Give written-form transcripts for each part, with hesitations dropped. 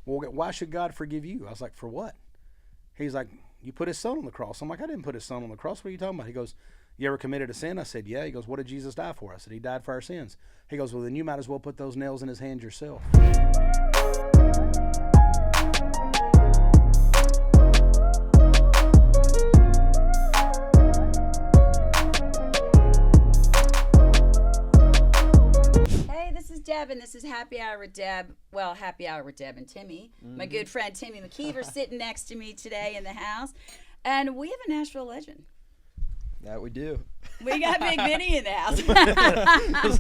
well, why should God forgive you? I was like, for what? He's like, you put his son on the cross. I'm like, I didn't put his son on the cross. What are you talking about? He goes, you ever committed a sin? I said, yeah. He goes, what did Jesus die for? I said, he died for our sins. He goes, well, then you might as well put those nails in his hands yourself. Deb, and this is Happy Hour with Deb. Well, Happy Hour with Deb and Timmy. My good friend Timmy McKeever sitting next to me today in the house. And we have a Nashville legend. That we do. We got Bigg Vinny in the house.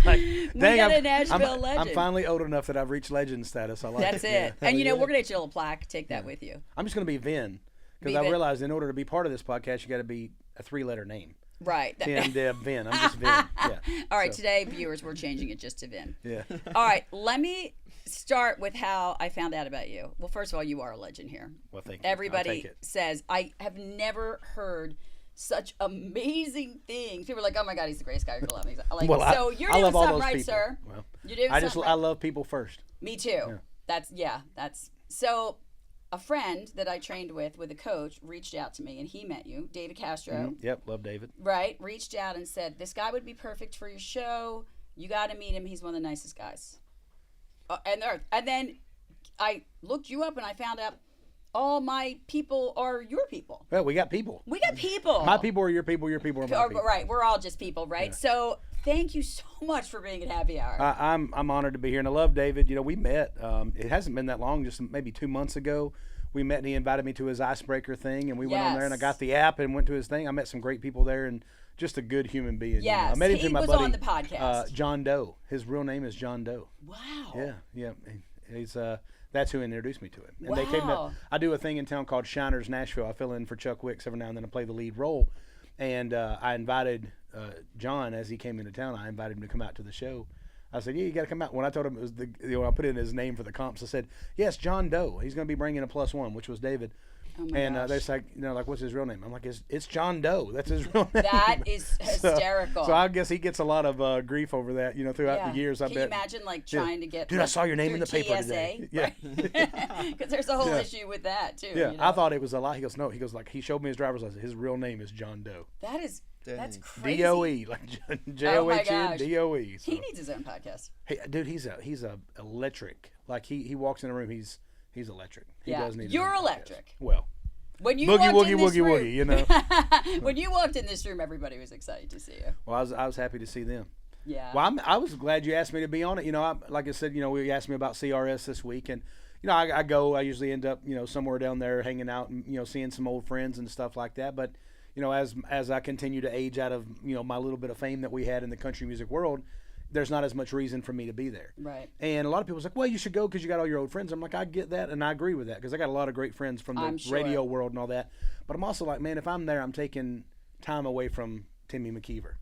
Like, we got a Nashville legend. I'm finally old enough that I've reached legend status. I like That's it. Yeah. And we're going to get you a little plaque. Take that with you. I'm just going to be Vin. Because I realized in order to be part of this podcast, you got to be a 3-letter name. Right. Tim, Deb, Vin. I'm just Vin. Yeah. All right, today, viewers, we're changing it just to Vin. Yeah. All right, let me start with how I found out about you. Well, first of all, you are a legend here. Well, thank you. Everybody says, I have never heard such amazing things. People are like, oh my God, he's the greatest guy you're going to love. Like, well, so you're doing something right, sir. Well, you're doing something right. I love people first. Me too. Yeah. That's so. A friend that I trained with a coach reached out to me, and he met you, David Castro. Mm-hmm. Yep, love David. Right, reached out and said, this guy would be perfect for your show. You got to meet him. He's one of the nicest guys. And then I looked you up, and I found out all my people are your people. Well, we got people. We got people. My people are your people. Your people are my people. Right, we're all just people, right? Yeah. So thank you so much for being at Happy Hour. I'm honored to be here, and I love David. We met. It hasn't been that long, just maybe 2 months ago. We met, and he invited me to his icebreaker thing, and we went on there, and I got the app and went to his thing. I met some great people there, and just a good human being. Yes, I met him he through my was buddy, on the podcast. John Doe. His real name is John Doe. Wow. Yeah. He's that's who introduced me to him. And wow. They came to. I do a thing in town called Shiners Nashville. I fill in for Chuck Wicks every now and then. I play the lead role, and I invited John as he came into town. I invited him to come out to the show. I said, yeah, you got to come out. When I told him it was I put in his name for the comps, I said, yes, John Doe. He's going to be bringing a +1, which was David. Oh my and gosh. they're like, what's his real name? I'm like, it's John Doe. That's his real name. That is hysterical. So I guess he gets a lot of grief over that, throughout the years. I bet. Can you imagine trying to get? Dude, I saw your name in the paper today. Yeah. Because there's a whole issue with that too. Yeah, I thought it was a lie. He goes, no. He goes he showed me his driver's license. His real name is John Doe. That's crazy. DOE, like John DOE. So. He needs his own podcast. Hey, dude, he's a electric. Like he walks in a room, he's electric. He does need. You're electric. Podcast. Well. When you boogie walked woogie in this woogie room, woogie, when you walked in this room, everybody was excited to see you. Well, I was happy to see them. Yeah. Well, I was glad you asked me to be on it. Like I said, we asked me about CRS this week, and I go. I usually end up somewhere down there hanging out and seeing some old friends and stuff like that. But as I continue to age out of my little bit of fame that we had in the country music world, there's not as much reason for me to be there. Right. And a lot of people's like, well, you should go because you got all your old friends. I'm like, I get that, and I agree with that because I got a lot of great friends from the radio world and all that. But I'm also like, man, if I'm there, I'm taking time away from Timmy McKeever.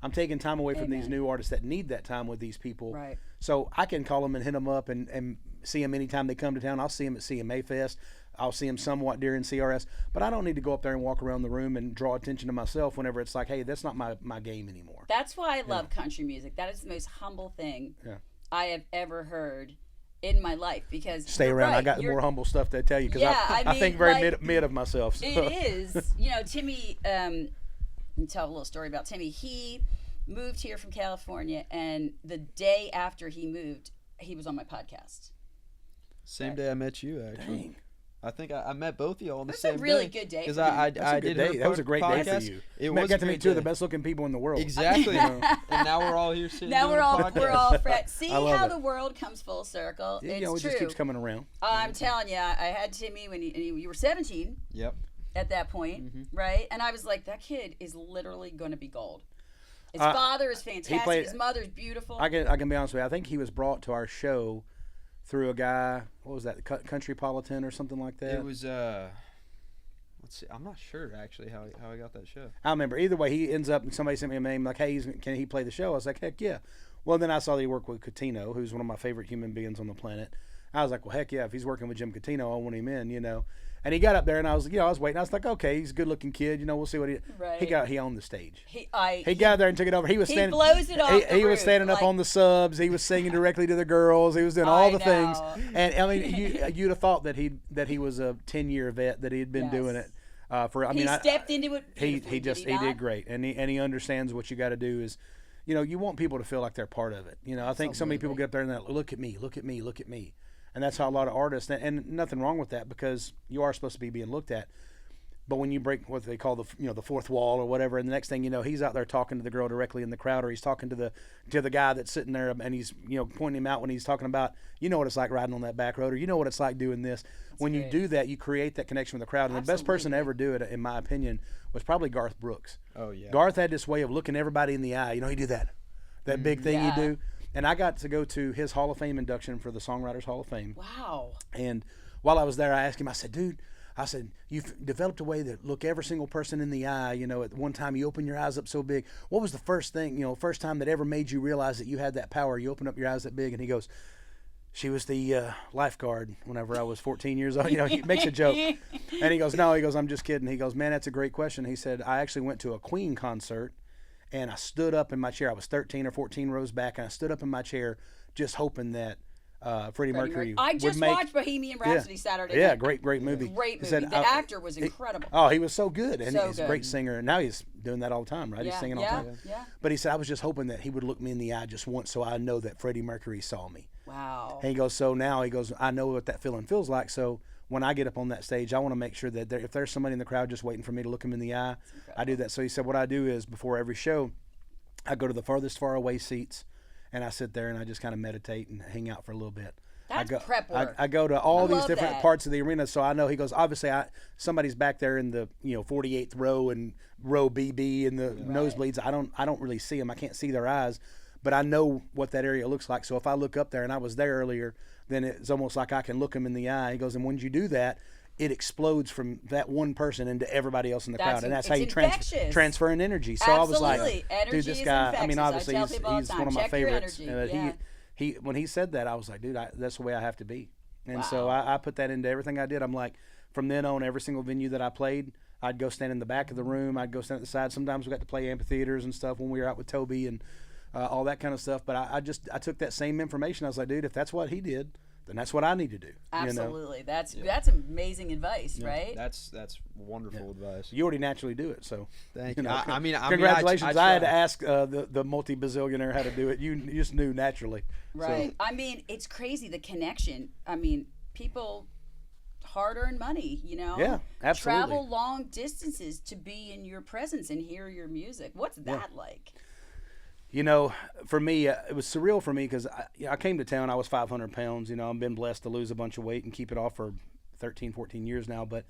I'm taking time away from these new artists that need that time with these people. Right. So I can call them and hit them up and see them anytime they come to town. I'll see them at CMA Fest. I'll see them somewhat during CRS. But I don't need to go up there and walk around the room and draw attention to myself whenever it's like, hey, that's not my game anymore. That's why I love country music. That is the most humble thing I have ever heard in my life because stay around. I got more humble stuff to tell you because I think very mid of myself. So. It is. Timmy, let me tell a little story about Timmy. He moved here from California, and the day after he moved, he was on my podcast. Same day I met you, actually. Dang. I think I met both of y'all on the same day. It was a really good day. Because I did that was a great day for you. It got to meet two of the best looking people in the world. Exactly. And now we're all here sitting. Now we're all friends. See how the world comes full circle. Yeah, it's it true. just keeps coming around. I'm telling you, I had Timmy when you were 17. Yep. At that point, right? And I was like, that kid is literally going to be gold. His father is fantastic. His mother's beautiful. I can be honest with you. I think he was brought to our show through a guy. What was that? Countrypolitan or something like that. It was. Let's see. I'm not sure actually how I got that show. I remember. Either way, he ends up. Somebody sent me a name like, "Hey, can he play the show?" I was like, "Heck yeah!" Well, then I saw that he worked with Catino, who's one of my favorite human beings on the planet. I was like, well, heck yeah, if he's working with Jim Catino, I want him in, you know. And he got up there, and I was waiting. I was like, okay, he's a good-looking kid, you know. We'll see what he. Right. He owned the stage. He got up there and took it over. He was standing. blows it off. He was standing up on the subs. He was singing directly to the girls. He was doing all the things. And I mean, you'd have thought that he was a 10-year vet, that he had been doing it for. I mean, he stepped into it. He did great, and he understands what you got to do is. You know, you want people to feel like they're part of it. You know, I think so many people get up there and they're like, look at me, look at me, look at me. And that's how a lot of artists, and nothing wrong with that, because you are supposed to be being looked at. But when you break what they call the fourth wall or whatever, and the next thing you know, he's out there talking to the girl directly in the crowd, or he's talking to the guy that's sitting there, and he's pointing him out when he's talking about what it's like riding on that back road, or what it's like doing this. When you do that, you create that connection with the crowd. And the best person to ever do it, in my opinion, was probably Garth Brooks. Oh yeah. Garth had this way of looking everybody in the eye. He do that big thing you do. And I got to go to his Hall of Fame induction for the Songwriters Hall of Fame. Wow. And while I was there, I asked him, I said, dude, you've developed a way that look every single person in the eye. At one time you open your eyes up so big. What was the first thing, first time that ever made you realize that you had that power? You open up your eyes that big. And he goes, she was the lifeguard whenever I was 14 years old. He makes a joke. And he goes, no, I'm just kidding. He goes, man, that's a great question. He said, I actually went to a Queen concert. And I stood up in my chair. I was 13 or 14 rows back, and I stood up in my chair just hoping that Freddie Mercury I just would make, watched Bohemian Rhapsody Saturday night. Yeah, great movie. Great movie. Said, the actor was incredible. He was so good. And he's a great singer. And now he's doing that all the time, right? He's singing all the time. Yeah. But he said, I was just hoping that he would look me in the eye just once so I know that Freddie Mercury saw me. Wow. And he goes, so now, I know what that feeling feels like. So when I get up on that stage, I want to make sure that if there's somebody in the crowd just waiting for me to look him in the eye, I do that. So he said, what I do is before every show, I go to the farthest far away seats, and I sit there and I just kind of meditate and hang out for a little bit. That's prep work. I go to all these different parts of the arena, so I know. He goes, obviously, somebody's back there in the 48th row and row BB and the nosebleeds. I don't really see them. I can't see their eyes, but I know what that area looks like. So if I look up there, and I was there earlier, then it's almost like I can look them in the eye. He goes, and when you do that, it explodes from that one person into everybody else in the crowd, and that's how you transfer an energy. So Absolutely. I was like, dude, this guy. I mean, obviously, he's one of my favorites. He when he said that, I was like, dude, that's the way I have to be. And so I put that into everything I did. I'm like, from then on, every single venue that I played, I'd go stand in the back of the room. I'd go stand at the side. Sometimes we got to play amphitheaters and stuff when we were out with Toby and all that kind of stuff. But I took that same information. I was like, dude, if that's what he did, then that's what I need to do. Absolutely. That's amazing advice, right? That's wonderful advice. You already naturally do it, so thank you. Congratulations. I had to ask the multi-bazillionaire how to do it. You just knew naturally. Right. So. I mean, it's crazy, the connection. I mean, people hard-earned money, Yeah, absolutely. Travel long distances to be in your presence and hear your music. What's that like? For me, it was surreal for me because I came to town. I was 500 pounds. I've been blessed to lose a bunch of weight and keep it off for 13, 14 years now. But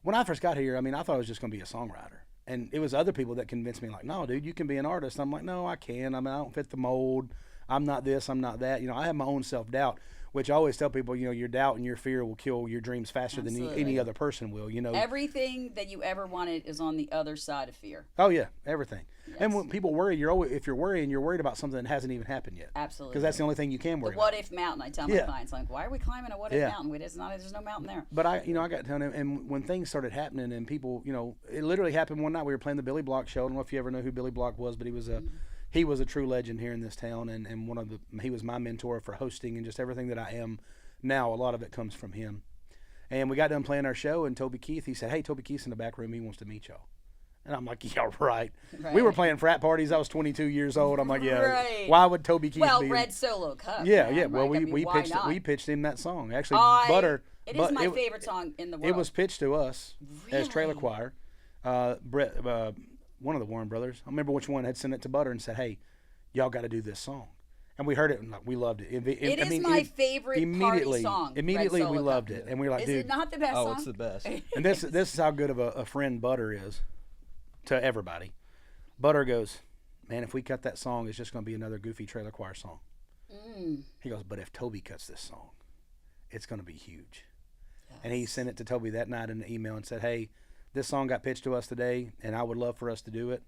when I first got here, I thought I was just going to be a songwriter. And it was other people that convinced me, like, no, dude, you can be an artist. I'm like, no, I can. I don't fit the mold. I'm not this. I'm not that. I have my own self-doubt, which I always tell people, your doubt and your fear will kill your dreams faster than any other person will. Everything that you ever wanted is on the other side of fear. Oh, yeah, everything. Yes. And when people worry, if you're worrying, you're worried about something that hasn't even happened yet. Absolutely. Because that's the only thing you can worry about. The what-if mountain. I tell my clients, like, why are we climbing a what-if mountain? There's no mountain there. But I got to tell them, and when things started happening and people, it literally happened one night. We were playing the Billy Block show. I don't know if you ever know who Billy Block was, but he was a true legend here in this town, and he was my mentor for hosting and just everything that I am now. A lot of it comes from him. And we got done playing our show, and Toby Keith, he said, hey, Toby Keith's in the back room. He wants to meet y'all. And I'm like, yeah, right. We were playing frat parties. I was 22 years old. I'm like, yeah, why would Toby Keith be? Red Solo Cup. Yeah, man, yeah. Well, right? we pitched him that song. Actually, Butter. It is my favorite song in the world. It was pitched to us as Trailer Choir. Brett, one of the Warren brothers, I remember which one, had sent it to Butter and said, hey, y'all got to do this song. And we heard it and we loved it. It is my favorite party song. Immediately we loved it. And we were like, dude. Is it not the best song? Oh, it's the best. And this is how good of a friend Butter is to everybody. Butter goes, man, if we cut that song, it's just going to be another goofy Trailer Choir song. He goes, but if Toby cuts this song, it's going to be huge. Yes. And he sent it to Toby that night in an email and said, hey, this song got pitched to us today, and I would love for us to do it.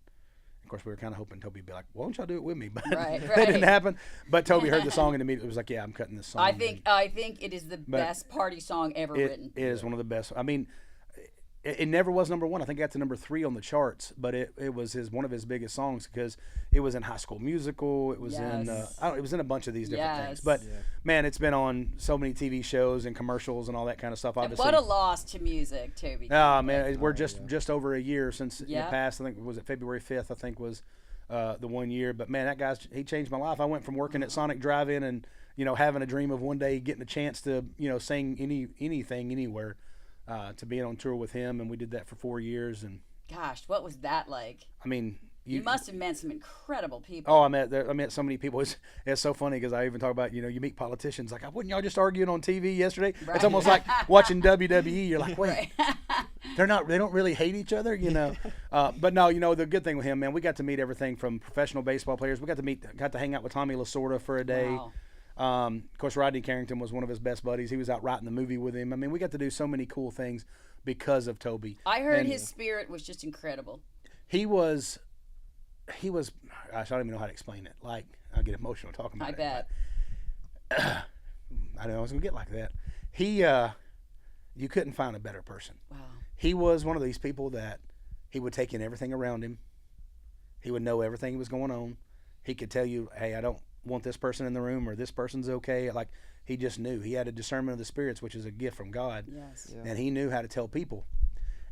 Of course, we were kind of hoping Toby would be like, "Why don't y'all do it with me?" But Right, that didn't right. happen. But Toby heard the song and immediately was like, "Yeah, I'm cutting this song." I think it is the best party song ever written. It is one of the best. I mean, it never was number one. I think it got to number 3 on the charts, but it was one of his biggest songs because it was in High School Musical. It was in it was in a bunch of these different things. But man, it's been on so many TV shows and commercials and all that kind of stuff. Obviously, What a loss to music, Toby. oh man, we're just over a year since it Yep. passed. I think was it February 5th. I think was the 1 year. But man, that he changed my life. I went from working at Sonic Drive-In and having a dream of one day getting a chance to sing anything anywhere. To being on tour with him, and we did that for 4 years. And Gosh, what was that like? I mean, You must have met some incredible people. Oh, I met so many people. It's so funny because I even talk about you meet politicians like, wouldn't y'all just arguing on TV yesterday? Right. It's almost like watching WWE. You're like, wait, Right. they don't really hate each other, But no, the good thing with him, man, we got to meet everything from professional baseball players. We got to hang out with Tommy Lasorda for a day. Wow. Of course, Rodney Carrington was one of his best buddies. He was out writing the movie with him. I mean, we got to do so many cool things because of Toby. I heard And his spirit was just incredible. He was. Gosh, I don't even know how to explain it. Like, I'll get emotional talking about I it. bet. But, I didn't know I was gonna get like that. You couldn't find a better person. Wow. He was one of these people that he would take in everything around him. He would know everything that was going on. He could tell you, hey, I don't want this person in the room, or this person's okay. Like, he just knew. He had a discernment of the spirits, which is a gift from God. Yes. Yeah. And he knew how to tell people.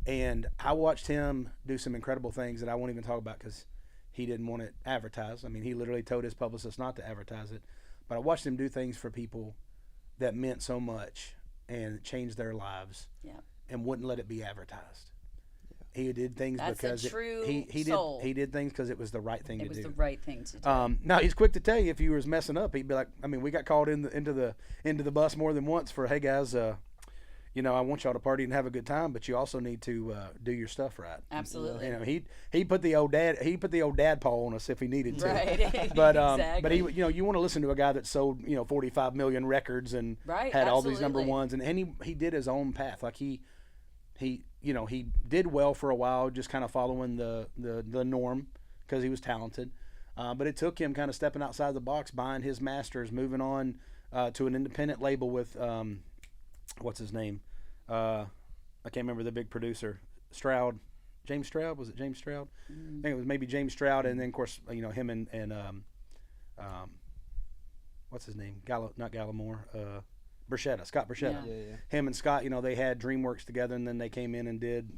And I watched him do some incredible things that I won't even talk about because he didn't want it advertised. I mean, he literally told his publicist not to advertise it. But I watched him do things for people that meant so much and changed their lives. Yeah. And wouldn't let it be advertised. He did things That's because a true he soul. did things because it was the right thing to It was do. the right thing to do. Now he's quick to tell you if you was messing up. He'd be like, I mean, we got called into the bus more than once for, hey guys, I want y'all to party and have a good time, but you also need to do your stuff right. Absolutely. He put the old dad paw on us if he needed to. Right. But Exactly. but you want to listen to a guy that sold 45 million records and Right, had all these number absolutely. ones, and he did his own path. Like he did well for a while, just kind of following the norm because he was talented. But it took him kind of stepping outside the box, buying his masters, moving on to an independent label with what's his name? I can't remember the big producer. James Stroud. Was it James Stroud? I think it was maybe James Stroud, and then of course him and what's his name? Not Gallimore. Scott Borchetta. Yeah. Him and Scott, they had DreamWorks together, and then they came in and did,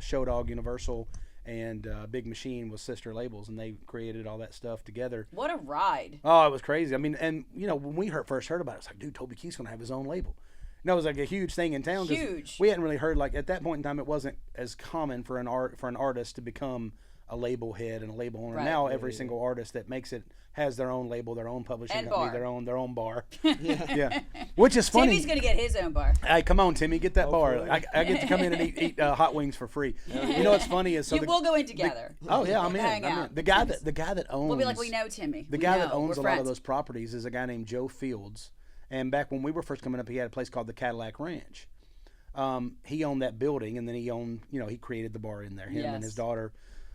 Show Dog, Universal, and Big Machine was sister labels, and they created all that stuff together. What a ride. Oh, it was crazy. I mean, and when we first heard about it, it's like, dude, Toby Keith's gonna have his own label. And that was like a huge thing in town. 'Cause Huge. We hadn't really heard, like, at that point in time, it wasn't as common for an artist to become a label head and a label owner. Right. Now every single artist that makes it has their own label, their own publishing And company, bar. their own bar. Yeah, which is funny. Timmy's going to get his own bar. Hey, come on, Timmy, get that bar. Hopefully. I get to come in and eat hot wings for free. You know what's funny is We'll go in together. oh yeah, I'm We'll in. hang I'm in. out. The guy that owns. We'll be like, we know Timmy. The We guy that know. owns We're a lot of friends. those properties is a guy named Joe Fields. And back when we were first coming up, he had a place called the Cadillac Ranch. He owned that building, and then he owned, he created the bar in there. Him and his Yes. daughter,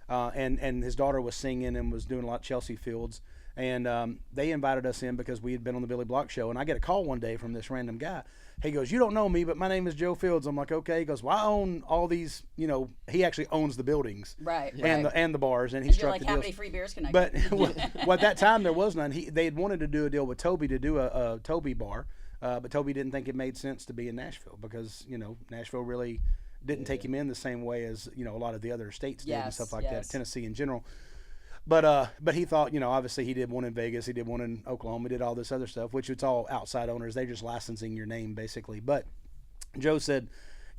and his daughter was singing and was doing a lot of Chelsea Fields. And they invited us in because we had been on the Billy Block show. And I get a call one day from this random guy. He goes, "You don't know me, but my name is Joe Fields." I'm like, "Okay." He goes, "Well, I own all these." He actually owns the buildings Right. and right. the bars, and he And you're struck like, the how deals. many free beers can I But get? well, at that time there was none. They had wanted to do a deal with Toby to do a Toby bar, but Toby didn't think it made sense to be in Nashville because Nashville really didn't take him in the same way as a lot of the other states did and Yes, stuff like that, yes. Tennessee in general. But he thought, obviously he did one in Vegas, he did one in Oklahoma, he did all this other stuff, which it's all outside owners. They're just licensing your name basically. But Joe said,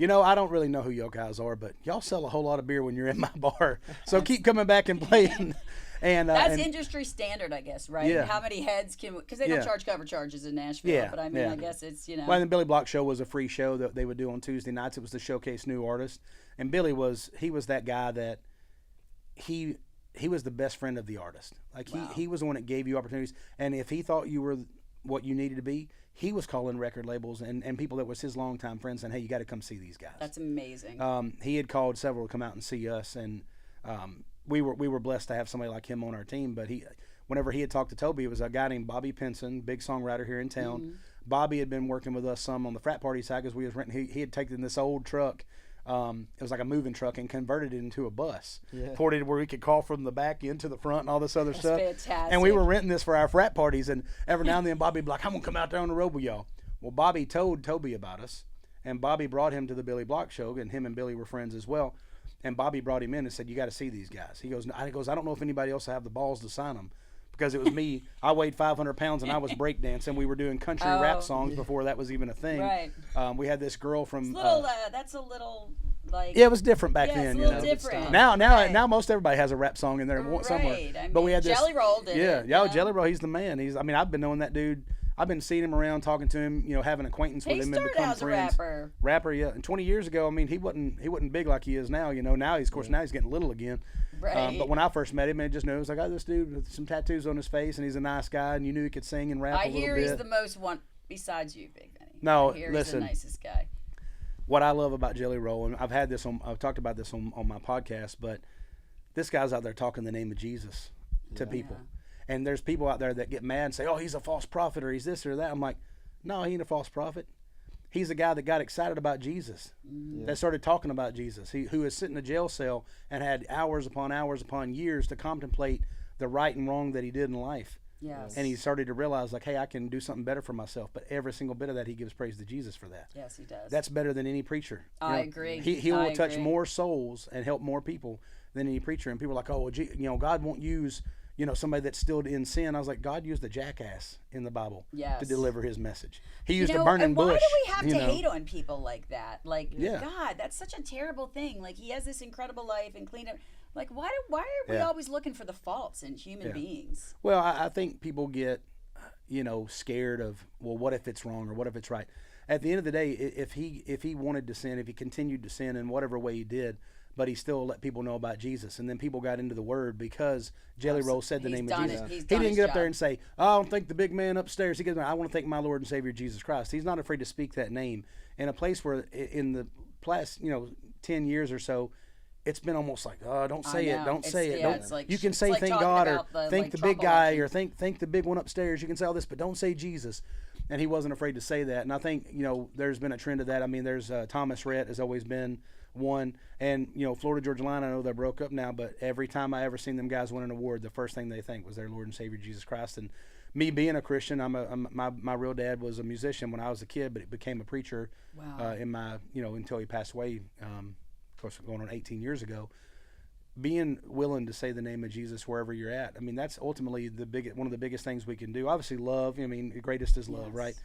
I don't really know who y'all guys are, but y'all sell a whole lot of beer when you're in my bar. So keep coming back and playing. And That's and, industry standard, I guess, right? Yeah. How many heads can, because they don't Yeah. charge cover charges in Nashville. Yeah, But I mean, yeah. I guess it's, Well, and the Billy Block show was a free show that they would do on Tuesday nights. It was to showcase new artists. And Billy was that guy that he was the best friend of the artist. Like Wow. he was the one that gave you opportunities. And if he thought you were what you needed to be, he was calling record labels and people that was his longtime friends saying, "Hey, you got to come see these guys." That's amazing. He had called several to come out and see us, and we were blessed to have somebody like him on our team. But whenever he had talked to Toby, it was a guy named Bobby Pinson, big songwriter here in town. Mm-hmm. Bobby had been working with us some on the frat party side because we was renting. He had taken this old truck. It was like a moving truck and converted it into a bus. Yeah. Poured it where we could call from the back into the front and all this other That's stuff. fantastic. And we were renting this for our frat parties. And every now and then Bobby would be like, I'm going to come out there on the road with y'all. Well, Bobby told Toby about us. And Bobby brought him to the Billy Block show. And him and Billy were friends as well. And Bobby brought him in and said, you got to see these guys. He goes, I don't know if anybody else will have the balls to sign them. Because it was me. I weighed 500 pounds and I was breakdancing. We were doing country rap songs before that was even a thing. Right. We had this girl from. That's a little like. Yeah, it was different back then. It's a little different. Now most everybody has a rap song in there somewhere. I But we mean, had this. Jelly Roll did it. Yeah, Jelly Roll. He's the man. I've been knowing that dude. I've been seeing him around, talking to him, having acquaintance with him and become as a friends. rapper. Yeah. And 20 years ago, I mean, he wasn't big like he is now. Now he's getting little again. Right. But when I first met him, I just knew it was like, this dude with some tattoos on his face, and he's a nice guy, and you knew he could sing and rap a little bit. I hear he's the most one besides you, Bigg Vinny. No, I hear listen. he's the nicest guy. What I love about Jelly Roll, and I've talked about this on my podcast, but this guy's out there talking the name of Jesus to people. And there's people out there that get mad and say, oh, he's a false prophet or he's this or that. I'm like, no, he ain't a false prophet. He's the guy that got excited about Jesus, that started talking about Jesus, who is sitting in a jail cell and had hours upon years to contemplate the right and wrong that he did in life. Yes. And he started to realize, like, hey, I can do something better for myself. But every single bit of that, he gives praise to Jesus for that. Yes, he does. That's better than any preacher. I agree. He will touch more souls and help more people than any preacher. And people are like, oh, well, God won't use somebody that's still in sin. I was like, God used a jackass in the Bible to deliver his message. He used a burning bush. Why do we have to hate on people like that? Like, God, that's such a terrible thing. Like, he has this incredible life and clean up. Like, why are we always looking for the faults in human beings? Well, I think people get, scared of, well, what if it's wrong or what if it's right? At the end of the day, if he wanted to sin, if he continued to sin in whatever way he did, but he still let people know about Jesus. And then people got into the Word because Jelly Roll said the name of Jesus. He didn't get up there and say, I don't think the big man upstairs. He goes, I want to thank my Lord and Savior Jesus Christ. He's not afraid to speak that name. In a place where in the last 10 years or so, it's been almost like, don't say it, don't say it. Don't, like, you can say thank God or thank the big guy or thank the big one upstairs. You can say all this, but don't say Jesus. And he wasn't afraid to say that. And I think, there's been a trend of that. I mean, there's Thomas Rhett has always been one. And, Florida Georgia Line, I know they're broke up now, but every time I ever seen them guys win an award, the first thing they think was their Lord and Savior Jesus Christ. And me being a Christian, my real dad was a musician when I was a kid, but he became a preacher in my, until he passed away, of course, going on 18 years ago. Being willing to say the name of Jesus wherever you're at. I mean, that's ultimately one of the biggest things we can do. Obviously, love. I mean, the greatest is love, right?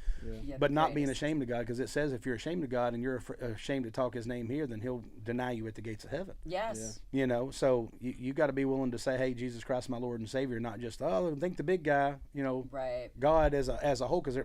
Yeah, but not being ashamed of God, because it says if you're ashamed of God and you're ashamed to talk His name here, then He'll deny you at the gates of heaven. Yes. So you got to be willing to say, "Hey, Jesus Christ, my Lord and Savior," not just think the big guy. Right. God as a whole, because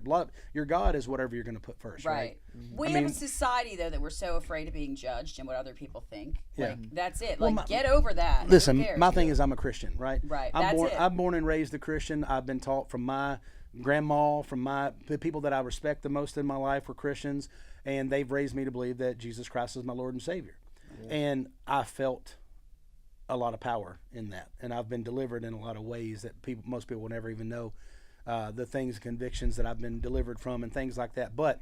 your God is whatever you're going to put first, right? Mm-hmm. We have a society though that we're so afraid of being judged and what other people think. Like that's it. Like get over that. Listen, my thing is I'm a Christian, right? Right. I'm born and raised a Christian. I've been taught from my grandma, the people that I respect the most in my life were Christians, and they've raised me to believe that Jesus Christ is my Lord and Savior. Yeah. And I felt a lot of power in that, and I've been delivered in a lot of ways that most people will never even know the convictions that I've been delivered from and things like that. But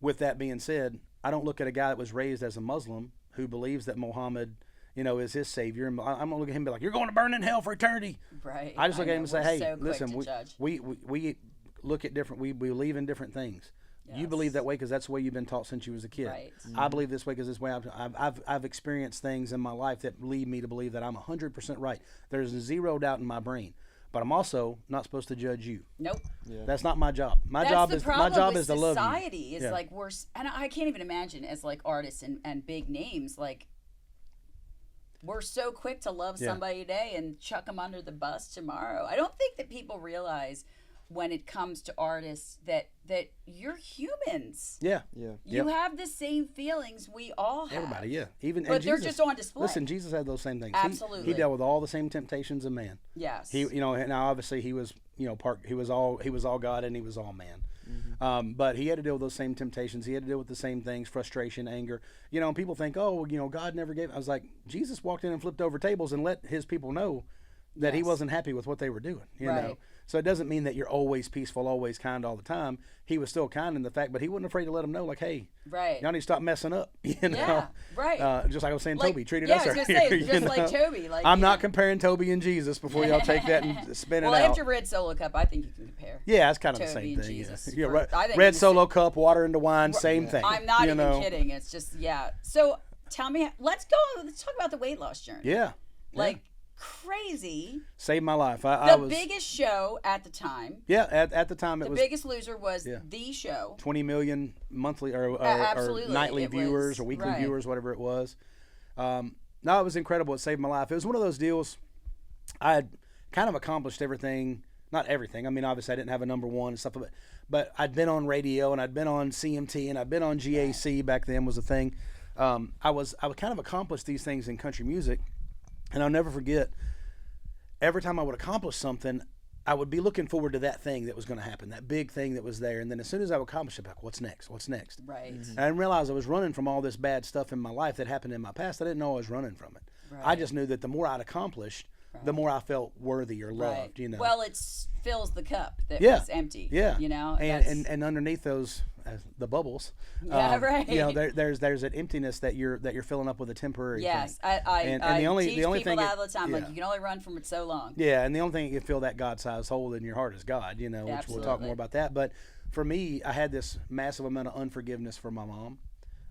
with that being said, I don't look at a guy that was raised as a Muslim who believes that Muhammad, is his savior, and I'm gonna look at him and be like, "You're going to burn in hell for eternity." Right. I just look at him and say, "Hey, so listen, we look at different. We believe in different things. Yes. You believe that way because that's the way you've been taught since you was a kid. Right. Mm-hmm. I believe this way because this way I've experienced things in my life that lead me to believe that I'm 100% right. There's zero doubt in my brain." But I'm also not supposed to judge you. Nope. Yeah. That's not my job. My job is to love you. Society is like and I can't even imagine as like artists and big names, like we're so quick to love somebody today and chuck them under the bus tomorrow. I don't think that people realize when it comes to artists that you're humans. Yeah. You have the same feelings we all have. Everybody, but they're just on display. Listen, Jesus had those same things. Absolutely. He dealt with all the same temptations of man. Yes. He, now obviously he was, he was all God and he was all man. But he had to deal with those same temptations. He had to deal with the same things, frustration, anger. And people think, oh, God never gave. I was like, Jesus walked in and flipped over tables and let his people know that he wasn't happy with what they were doing, you know. So it doesn't mean that you're always peaceful, always kind all the time. He was still kind in the fact, but he wasn't afraid to let them know, like, hey, y'all need to stop messing up, Yeah, right. Just like I was saying, Toby treated us I was earlier. gonna say, just like Toby. Like, I'm not comparing Toby and Jesus before y'all take that and spin it out. Well, after Red Solo Cup, I think you can compare. Yeah, it's kind of the Toby same and thing. Jesus. Yeah, I think Red Solo Cup, water into wine, same thing. I'm not even kidding. It's just, So tell me, let's talk about the weight loss journey. Yeah. Like, crazy. Saved my life. The biggest show at the time. Yeah, at the time it was. The Biggest Loser was the show. 20 million monthly or nightly viewers or weekly viewers, whatever it was. No, it was incredible. It saved my life. It was one of those deals. I had kind of accomplished everything. Not everything. I mean, obviously I didn't have a number one and stuff, but I'd been on radio and I'd been on CMT and I'd been on GAC back then was a thing. I would kind of accomplish these things in country music. And I'll never forget, every time I would accomplish something, I would be looking forward to that thing that was going to happen, that big thing that was there. And then as soon as I would accomplish it, like, what's next? What's next? Right. And I didn't realize I was running from all this bad stuff in my life that happened in my past. I didn't know I was running from it. Right. I just knew that the more I'd accomplished, the more I felt worthy or loved, you know. Well, it fills the cup that was empty. Yeah. You know. And underneath those, the bubbles. Right. You know, there's that emptiness that you're filling up with a temporary thing. I the only teach people thing all the time, like, you can only run from it so long. Yeah, and the only thing you can fill that God-sized hole in your heart is God, you know, which we'll talk more about that. But for me, I had this massive amount of unforgiveness for my mom.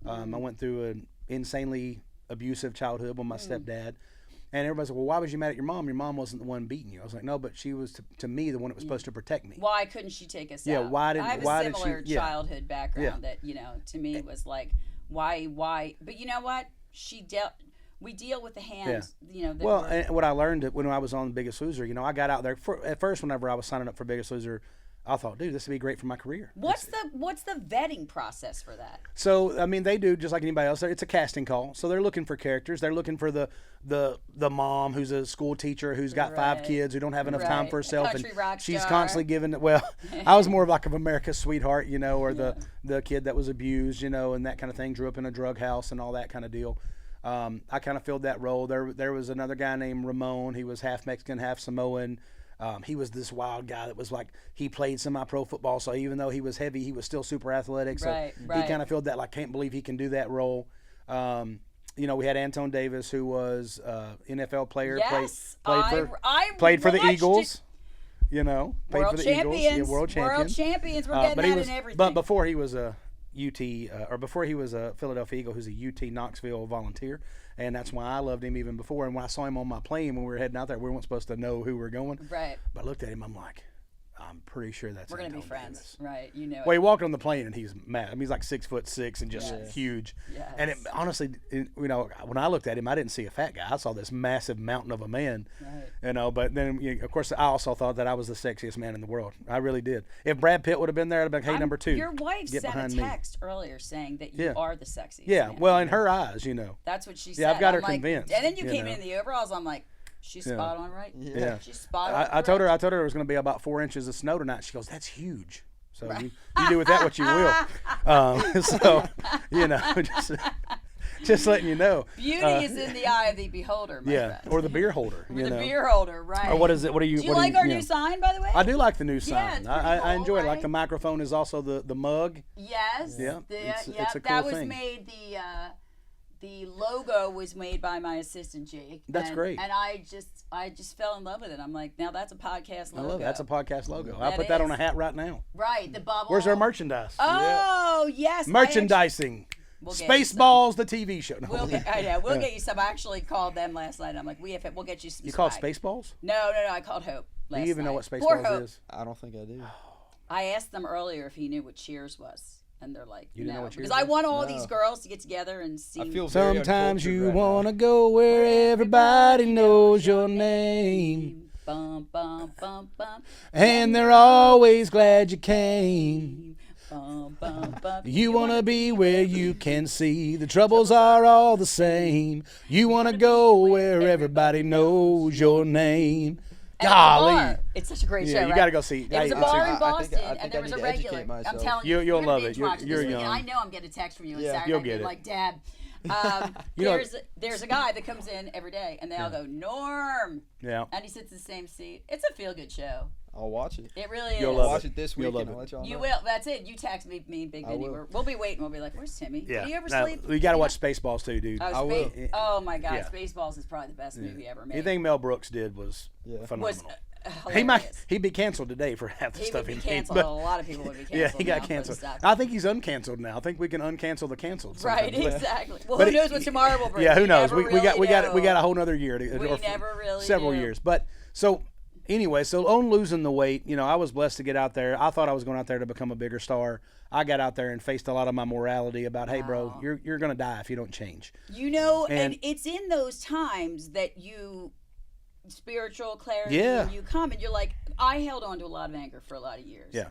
I went through an insanely abusive childhood with my stepdad. And everybody said, well, why was you mad at your mom? Your mom wasn't the one beating you. I was like, no, but she was, to me, the one that was supposed to protect me. Why couldn't she take us out? Yeah, why didn't I have a similar childhood background that, you know, to me was like, why? But you know what? We deal with the hands, you know. Well, and what I learned when I was on Biggest Loser, you know, I got out there. At first, whenever I was signing up for Biggest Loser, I thought, dude, this would be great for my career. What's the vetting process for that? So, I mean, they do just like anybody else. It's a casting call. So they're looking for characters. They're looking for the mom who's a school teacher who's got 5 kids who don't have enough time for herself, and she's constantly giving. Well, I was more of like of America's sweetheart, you know, or the kid that was abused, you know, and that kind of thing. Grew up in a drug house and all that kind of deal. I kind of filled that role. There was another guy named Ramon. He was half Mexican, half Samoan. He was this wild guy that was like, he played semi-pro football, so even though he was heavy, he was still super athletic. So he kind of filled that, like, can't believe he can do that role. You know, we had Anton Davis, who was NFL player, played for the Eagles. You know, played for the Eagles. Yeah, world champions. We're getting that in everything. But before he was a before he was a Philadelphia Eagle, who's a UT Knoxville volunteer, and that's why I loved him even before. And when I saw him on my plane when we were heading out there, we weren't supposed to know who we were going. Right. But I looked at him, I'm like, I'm pretty sure that's. We're gonna be friends, Davis. right? You know. Well, he walked on the plane and he's mad. I mean, he's like 6'6" and just huge. Yes. And honestly, you know, when I looked at him, I didn't see a fat guy. I saw this massive mountain of a man. Right. You know, but then of course I also thought that I was the sexiest man in the world. I really did. If Brad Pitt would have been there, I'd have been, hey, number 2. Your wife sent a text earlier saying that you are the sexiest. Yeah. Man. Well, in her eyes, you know. That's what she said. Yeah, I've got her like, convinced. And then you came in the overalls. I'm like, she's spot on, right? Yeah. She's spot on. I told her it was going to be about 4 inches of snow tonight. She goes, that's huge. So you do with that what you will. So, you know, just letting you know. Beauty is in the eye of the beholder, my friend. Or the beer holder. Beer holder, right. Or what is it? What do you? Do you like our new sign, by the way? I do like the new sign. It's I enjoy it. right? Like the microphone is also the mug. Yes. Yeah. It's a cool that was thing. made the logo was made by my assistant Jake. That's great. And I just fell in love with it. I'm like, now that's a podcast logo. I love it. That's a podcast logo. I'll put that on a hat right now. Right, the bubble. Where's our merchandise? Oh, yes. Merchandising. We'll Spaceballs, the TV show. No. We'll get you some. I actually called them last night. I'm like, we'll get you some. You called Spaceballs? No. I called Hope last night. Do you even know what Spaceballs is? I don't think I do. I asked them earlier if he knew what Cheers was. And they're like, you didn't know what because I want all these girls to get together and see. I feel sometimes you want to go where everybody knows your name. Bum, bum, bum, bum. And they're always glad you came. Bum, bum, bum. You want to be where you can see the troubles are all the same. You want to go where everybody knows your name. And Golly. it was a bar. It's such a great show, Yeah, you right? got to go see. It was a I- bar I in Boston, think and I there was a need to educate regular. I'm myself. telling You'll you're gonna love binge it. watch You're this weekend. young. I know I'm getting a text from you on Yeah. Saturday You'll night get being it. like, Dad, You know- there's a guy that comes in every day, and they all go, Norm, Yeah. and he sits in the same seat. It's a feel-good show. I'll watch it. It really is. You'll I'll love watch it. it this You'll weekend. love I'll it. let y'all know. You will. That's it. You text me and Big I Vinny. will. We'll be waiting. We'll be like, "Where's Timmy? Yeah. Did he ever Now, sleep?" you got to watch Spaceballs too, dude. I will. Oh my God, Yeah. Spaceballs is probably the best movie ever made. Anything Mel Brooks did was Yeah. phenomenal. Was He'd be canceled today for half the He stuff would be he canceled. made. A lot of people would be canceled. Yeah, he now got for the canceled. stuff. I think he's uncanceled now. I think we can uncancel the canceled. Right, sometimes. exactly. Well, But who knows what tomorrow will bring? Yeah, who We knows? never We got really know. a whole nother year to, We or never really several do. years. But so anyway, so on losing the weight, I was blessed to get out there. I thought I was going out there to become a bigger star. I got out there and faced a lot of my morality about, hey, bro, you're going to die if you don't change. And it's in those times that you spiritual clarity Yeah. and you come and you're like, I held on to a lot of anger for a lot of years. Yeah.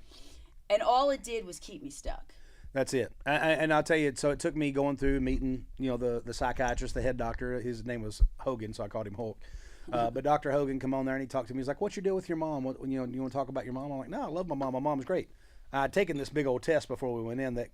And all it did was keep me stuck. That's it. And I'll tell you, so it took me going through meeting, the psychiatrist, the head doctor. His name was Hogan, so I called him Hulk. But Dr. Hogan come on there and he talked to me. He's like, "What's your deal with your mom? You want to talk about your mom?" I'm like, "No, I love my mom. My mom's great." I'd taken this big old test before we went in that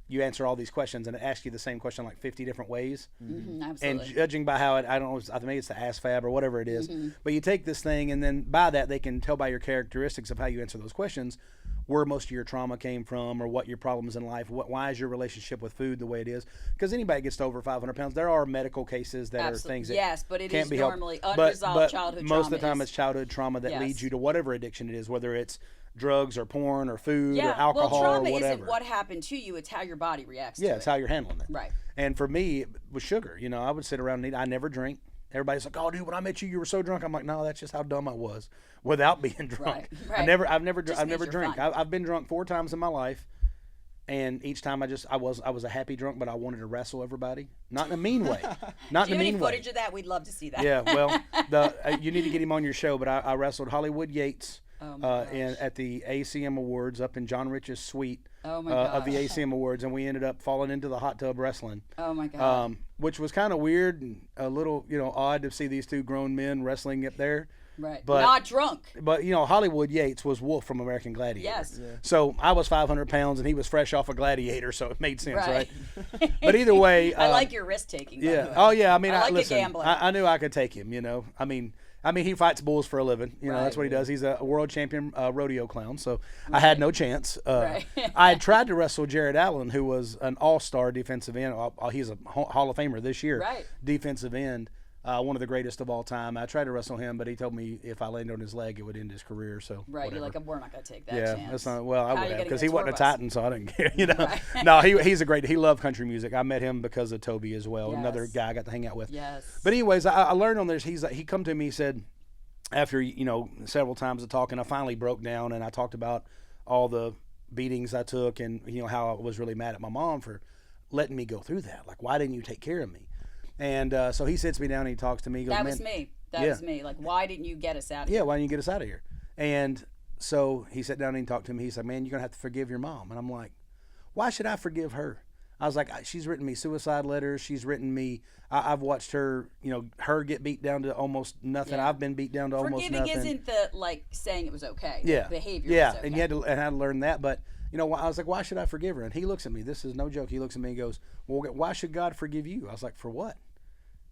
you answer all these questions and it asks you the same question like 50 different ways. Mm-hmm, And absolutely. judging by how I don't know, I think it's the ASFAB or whatever it is. But you take this thing and then by that they can tell by your characteristics of how you answer those questions where most of your trauma came from or what your problems in life, why is your relationship with food the way it is. Because anybody gets to over 500 pounds, there are medical cases that are things that yes, but it can't is be helped. normally But unresolved childhood most trauma. of the time is- it's childhood trauma that Yes. leads you to whatever addiction it is, whether it's drugs or porn or food yeah, or alcohol well, trauma or whatever. isn't what happened to you; it's how your body reacts. Yeah, to it's it. how you're handling it. Right. And for me, it was sugar. I would sit around and eat. I never drink. Everybody's like, "Oh, dude, when I met you, you were so drunk." I'm like, "No, that's just how dumb I was without being drunk." Right. I've never Just means you're drank. fine. I've been drunk 4 times in my life, and each time I was a happy drunk, but I wanted to wrestle everybody, not in a mean way, not Do you in a have any mean way. footage of that? We'd love to see that. Yeah, well, you need to get him on your show. But I wrestled Hollywood Yates at the ACM Awards up in John Rich's suite Oh my of the gosh. ACM Awards, and we ended up falling into the hot tub wrestling. Oh my god. Which was kind of weird and a little, odd to see these two grown men wrestling up there. right. but- Not drunk. But Hollywood Yates was Wolf from American Gladiator. Yes. So I was 500 pounds and he was fresh off a Gladiator, so it made sense, right? Right. But either way, I like your risk taking. by the yeah. way. Oh yeah. I mean, I like a listen. gambler. I knew I could take him. I mean, he fights bulls for a living. That's Right. what he does. He's a world champion rodeo clown. So I had no chance. Right. I had tried to wrestle Jared Allen, who was an all-star defensive end. He's a Hall of Famer this year. Right. Defensive end, one of the greatest of all time. I tried to wrestle him, but he told me if I landed on his leg, it would end his career. So Right. whatever. You're like, we're not gonna take that Yeah, chance. that's not. Well, I How would you have gonna because get he wasn't a tour bus? Titan, so I didn't care. Right. No, he's a great. He loved country music. I met him because of Toby as well, another Yes. guy I got to hang out with. Yes. But anyways, I learned on this. He come to me, he said, after several times of talking, I finally broke down and I talked about all the beatings I took and how I was really mad at my mom for letting me go through that. Like, why didn't you take care of me? And so he sits me down and he talks to me. He goes, that "Man, was me. That Yeah. was me. Like, why didn't you get us out of yeah, here? why didn't you get us out of here?" And so he sat down and he talked to me. He's like, "Man, you're gonna have to forgive your mom." And I'm like, "Why should I forgive her?" I was like, "She's written me suicide letters. She's written me. I've watched her, her get beat down to almost nothing. Yeah. I've been beat down to almost Forgiving nothing." isn't the like saying it was okay. The Yeah, behavior. yeah, was okay. and I had to learn that. But I was like, "Why should I forgive her?" And he looks at me. This is no joke. He looks at me and goes, "Well, why should God forgive you?" I was like, "For what?"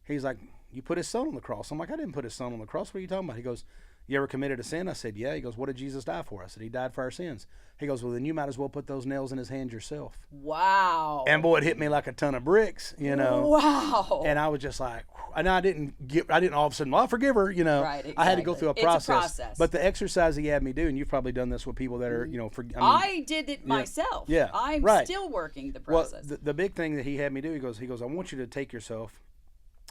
He's like, "You put his son on the cross." I'm like, "I didn't put his son on the cross. What are you talking about?" He goes, "You ever committed a sin?" I said, "Yeah." He goes, "What did Jesus die for?" I said, "He died for our sins." He goes, "Well, then you might as well put those nails in his hands yourself." Wow. And boy, it hit me like a ton of bricks, Wow. And I was just like, and I didn't all of a sudden, "Well, I'll forgive her," Right, I had to go exactly. through a It's a process. process. But the exercise he had me do, and you've probably done this with people that are, I did it myself. Yeah, I'm right. still working the well, process. the big thing that he had me do, he goes, "I want you to take yourself,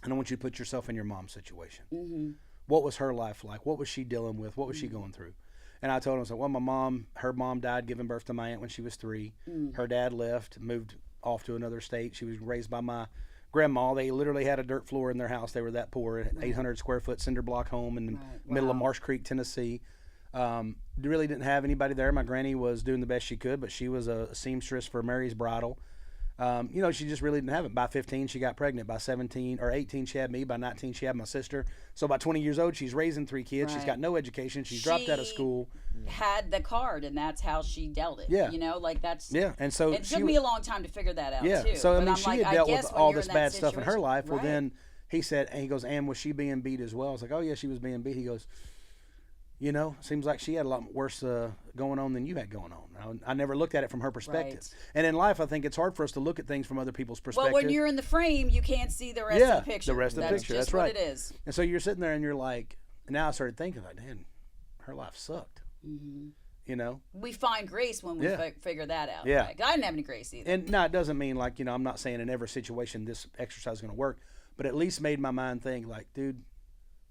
and I want you to put yourself in your mom's situation. Mm-hmm. What was her life like? What was she dealing with? What was she going through?" And I told him, I said, "Well, her mom died giving birth to my aunt when she was 3. Her dad left, moved off to another state. She was raised by my grandma. They literally had a dirt floor in their house. They were that poor, 800 square foot cinder block home in the middle of Wow. Marsh Creek, Tennessee. Really didn't have anybody there. My granny was doing the best she could, but she was a seamstress for Mary's Bridal. You know, she just really didn't have it. By 15, she got pregnant. By 17 or 18, she had me. By 19, she had my sister. So by 20 years old, she's raising 3 kids. She's got no education. She's dropped out of school. Had the card, and that's how she dealt it. Yeah. You know, like that's. Yeah, and so it took me a long time to figure that out, yeah. too. So, I But mean, I'm she like, had dealt I guess with when all you're this in bad that stuff in her situation- life. Well, Right. then he said, and he goes, and was she being beat as well? I was like, oh, yeah, she was being beat. He goes, you know, seems like she had a lot worse going on than you had going on. I never looked at it from her perspective. Right. And in life, I think it's hard for us to look at things from other people's perspective. Well, when you're in the frame, you can't see the rest of the picture. the rest of the picture. Just That's right. what it is. And so you're sitting there and you're like, and now I started thinking, like, man, her life sucked. Mm-hmm. You know? We find grace when we figure that out. Yeah. Right? I didn't have any grace either. And no, it doesn't mean like, you know, I'm not saying in every situation this exercise is going to work, but at least made my mind think like, dude,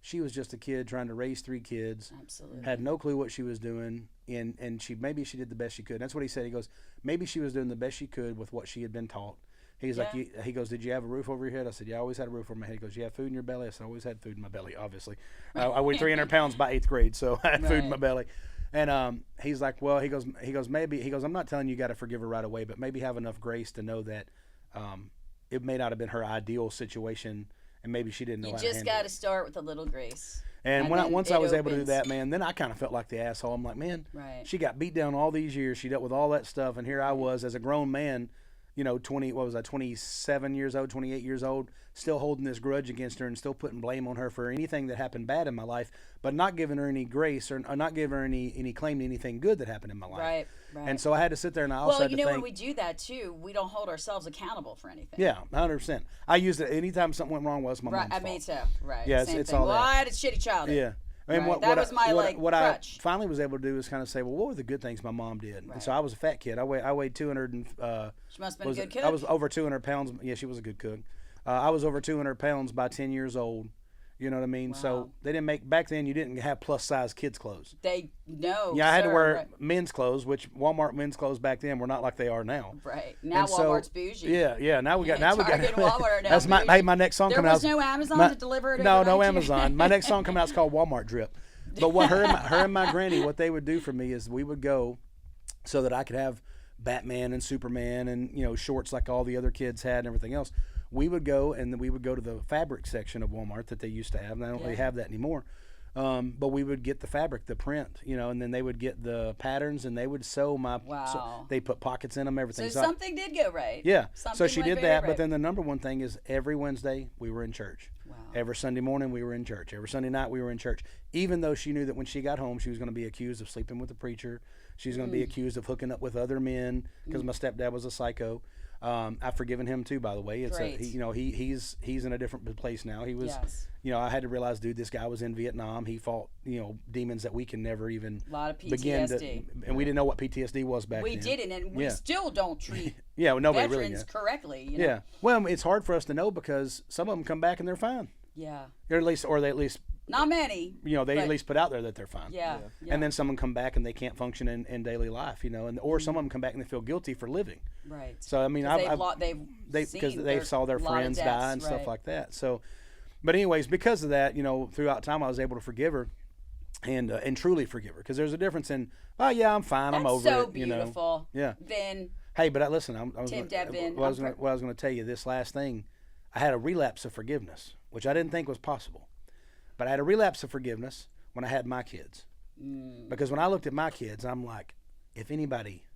she was just a kid trying to raise 3 kids. Absolutely. Had no clue what she was doing, and maybe she did the best she could. And that's what he said. He goes, maybe she was doing the best she could with what she had been taught. He's like, he goes, did you have a roof over your head? I said, yeah, I always had a roof over my head. He goes, you have food in your belly? I said, I always had food in my belly, obviously. I weighed 300 pounds by 8th grade, so I had food in my belly. And he's like, well, he goes, maybe, I'm not telling you got to forgive her right away, but maybe have enough grace to know that it may not have been her ideal situation, and maybe she didn't know how to handle it. You just got to start with a little grace. And once I was able to do that, man, then I kind of felt like the asshole. I'm like, man, she got beat down all these years. She dealt with all that stuff, and here I was as a grown man, you know, 27 years old, 28 years old, still holding this grudge against her and still putting blame on her for anything that happened bad in my life, but not giving her any grace or not giving her any claim to anything good that happened in my life. Right. And so I had to sit there and I also had to think. Well, when we do that too, we don't hold ourselves accountable for anything. Yeah, 100%. I used it anytime something went wrong. Was my mom's fault. I mean, so right. Yeah, Same it's thing. all Well, that. I had a shitty childhood. Yeah. I mean, Right. That was my crutch. I finally was able to do is kind of say, well, what were the good things my mom did? And so I was a fat kid. I weighed 200 and She must have been a good cook. I was over 200 pounds. Yeah, she was a good cook. I was over 200 pounds by 10 years old. You know what I mean? Wow. So they didn't make back then. You didn't have plus size kids clothes. I had to wear right. men's clothes, which Walmart men's clothes back then were not like they are now. Right now, And so, Walmart's bougie. Yeah. Now we got. Target and Walmart are now That's my next song there coming out. There was no Amazon to deliver it. No overnight? Amazon. My next song coming out is called Walmart Drip. But what her and my granny, what they would do for me is we would go so that I could have Batman and Superman and, you know, shorts like all the other kids had and everything else. We would go and we would go to the fabric section of Walmart that they used to have, and they don't really have that anymore. But we would get the fabric, the print, you know, and then they would get the patterns and they would sew my. Wow. So they put pockets in them, everything. So something did go right. Yeah. Something so she went did very that, right. but then the number one thing is every Wednesday we were in church. Wow. Every Sunday morning we were in church. Every Sunday night we were in church. Even though she knew that when she got home she was going to be accused of sleeping with the preacher. She's going to be accused of hooking up with other men because my stepdad was a psycho. I've forgiven him too, by the way. It's Great. he's in a different place now. He was, Yes. you know, I had to realize, dude, this guy was in Vietnam. He fought, you know, demons that we can never even A lot of PTSD. begin to, and we didn't know what PTSD was back then. We didn't, and we still don't treat Yeah, well, nobody veterans really knew. correctly. You know? Yeah, well, it's hard for us to know because some of them come back and they're fine. Yeah. Or they at least, Not many. you know, they but at least put out there that they're fine. Yeah. And then some of them come back and they can't function in daily life, you know, or some of them come back and they feel guilty for living. Right. So I mean, because they saw their friends die and stuff like that. So, but anyways, because of that, you know, throughout time I was able to forgive her, and truly forgive her, because there's a difference in, oh yeah, I'm fine, I'm over so it, you beautiful. know. Yeah. Vin. Hey, but listen, I was Tim, gonna, Vin, what I was going to tell you, this last thing, I had a relapse of forgiveness, which I didn't think was possible, but I had a relapse of forgiveness when I had my kids, because when I looked at my kids, I'm like, if anybody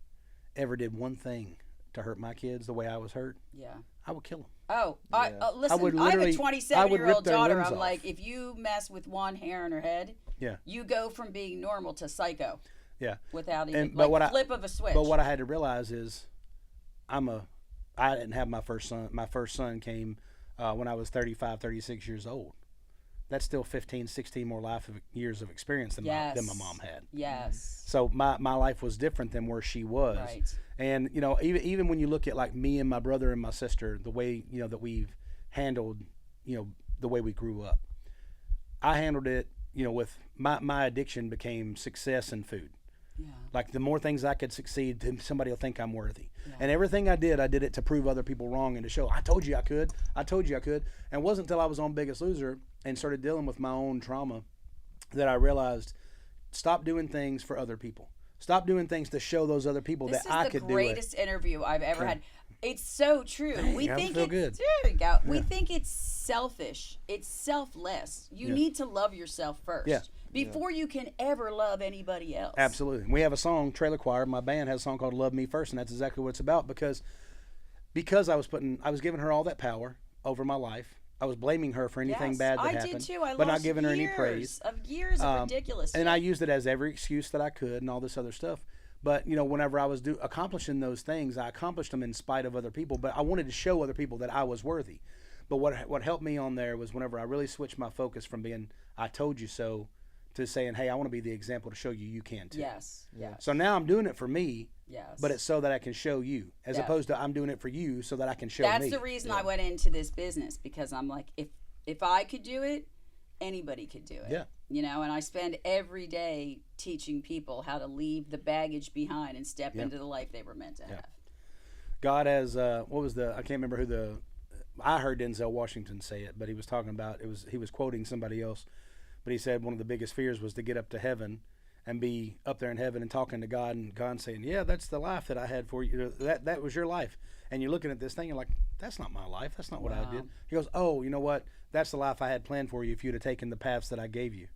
ever did one thing to hurt my kids the way I was hurt, I would kill them. Oh, Yeah. Listen, would I have a literally- 27-year-old their daughter. limbs I'm off. like, if you mess with one hair in her head, you go from being normal to psycho. Yeah. Without even, but like, flip of a switch. But what I had to realize is, I didn't have my first son. My first son came when I was 35, 36 years old. That's still 15, 16 more years of experience than my mom had. Yes. So my life was different than where she was. Right. And, you know, even when you look at like me and my brother and my sister, the way, you know, that we've handled, you know, the way we grew up, I handled it, you know, with my addiction became success and food. Yeah. Like the more things I could succeed, then somebody will think I'm worthy. And everything I did it to prove other people wrong and to show, I told you I could. And it wasn't until I was on Biggest Loser and started dealing with my own trauma that I realized, stop doing things for other people. Stop doing things to show those other people that I could do it. This is the greatest interview I've ever had. It's so true. Dang, We I think feel it's good. there you go. We Yeah. think it's selfish. It's selfless. You Yeah. need to love yourself first Yeah. before you can ever love anybody else. Absolutely. We have a song, Trailer Choir. My band has a song called "Love Me First," and that's exactly what it's about. Because I was giving her all that power over my life. I was blaming her for anything Yes, bad that I happened, did too. I but not lost giving her any praise. years of ridiculous. And I used it as every excuse that I could, and all this other stuff. But whenever I was accomplishing those things, I accomplished them in spite of other people. But I wanted to show other people that I was worthy. But what helped me on there was whenever I really switched my focus from being "I told you so" to saying, "Hey, I want to be the example to show you can too." Yes. Yes. So now I'm doing it for me, Yes. but it's so that I can show you, as Yeah. opposed to I'm doing it for you so that I can show That's me. the reason I went into this business, because I'm like, if I could do it, anybody could do it. Yeah. And I spend every day teaching people how to leave the baggage behind and step into the life they were meant to have. God has I can't remember who I heard Denzel Washington say it, but he was talking about he was quoting somebody else, but he said one of the biggest fears was to get up to heaven and be up there in heaven and talking to God, and God saying, "Yeah, that's the life that I had for you. That was your life." And you're looking at this thing, you're like, "That's not my life. That's not what I did." He goes, "Oh, you know what? That's the life I had planned for you if you'd have taken the paths that I gave you.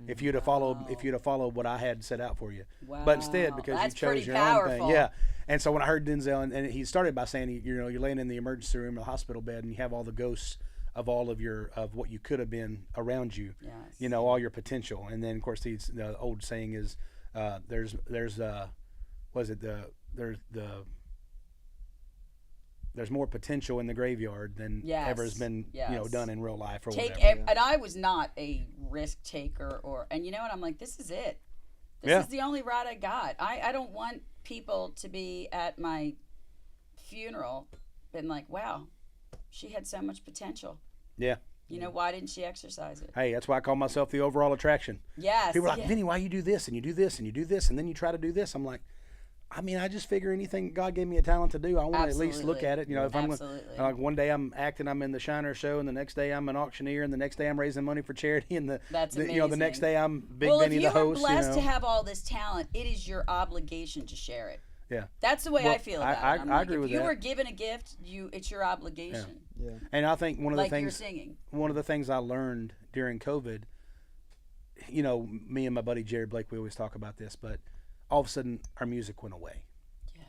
If you'd have followed what I had set out for you." Wow. But instead, because That's you chose pretty your powerful. own thing. Yeah. And so when I heard Denzel, and he started by saying, you're laying in the emergency room or the hospital bed, and you have all the ghosts of all of what you could have been around you. Yes. All your potential. And then of course the old saying is, there's more potential in the graveyard than ever has been done in real life or whatever. And I was not a risk taker, and I'm like, this is it. This is the only ride I got. I don't want people to be at my funeral been like, wow, she had so much potential. Yeah. Why didn't she exercise it? Hey, that's why I call myself the overall attraction. Yes. People are like, "Vinny, why you do this and you do this and you do this and then you try to do this?" I'm like, I just figure anything God gave me a talent to do, I want to at least look at it. If I'm like one day I'm acting, I'm in the Shiner show, and the next day I'm an auctioneer, and the next day I'm raising money for charity, and the next day I'm Bigg Vinny the host. Well, if you were blessed to have all this talent, it is your obligation to share it. Yeah. That's the way I feel about it. I agree with that. If you were given a gift, it's your obligation. Yeah. And I think one of the things I learned during COVID, me and my buddy Jared Blake, we always talk about this, but all of a sudden our music went away.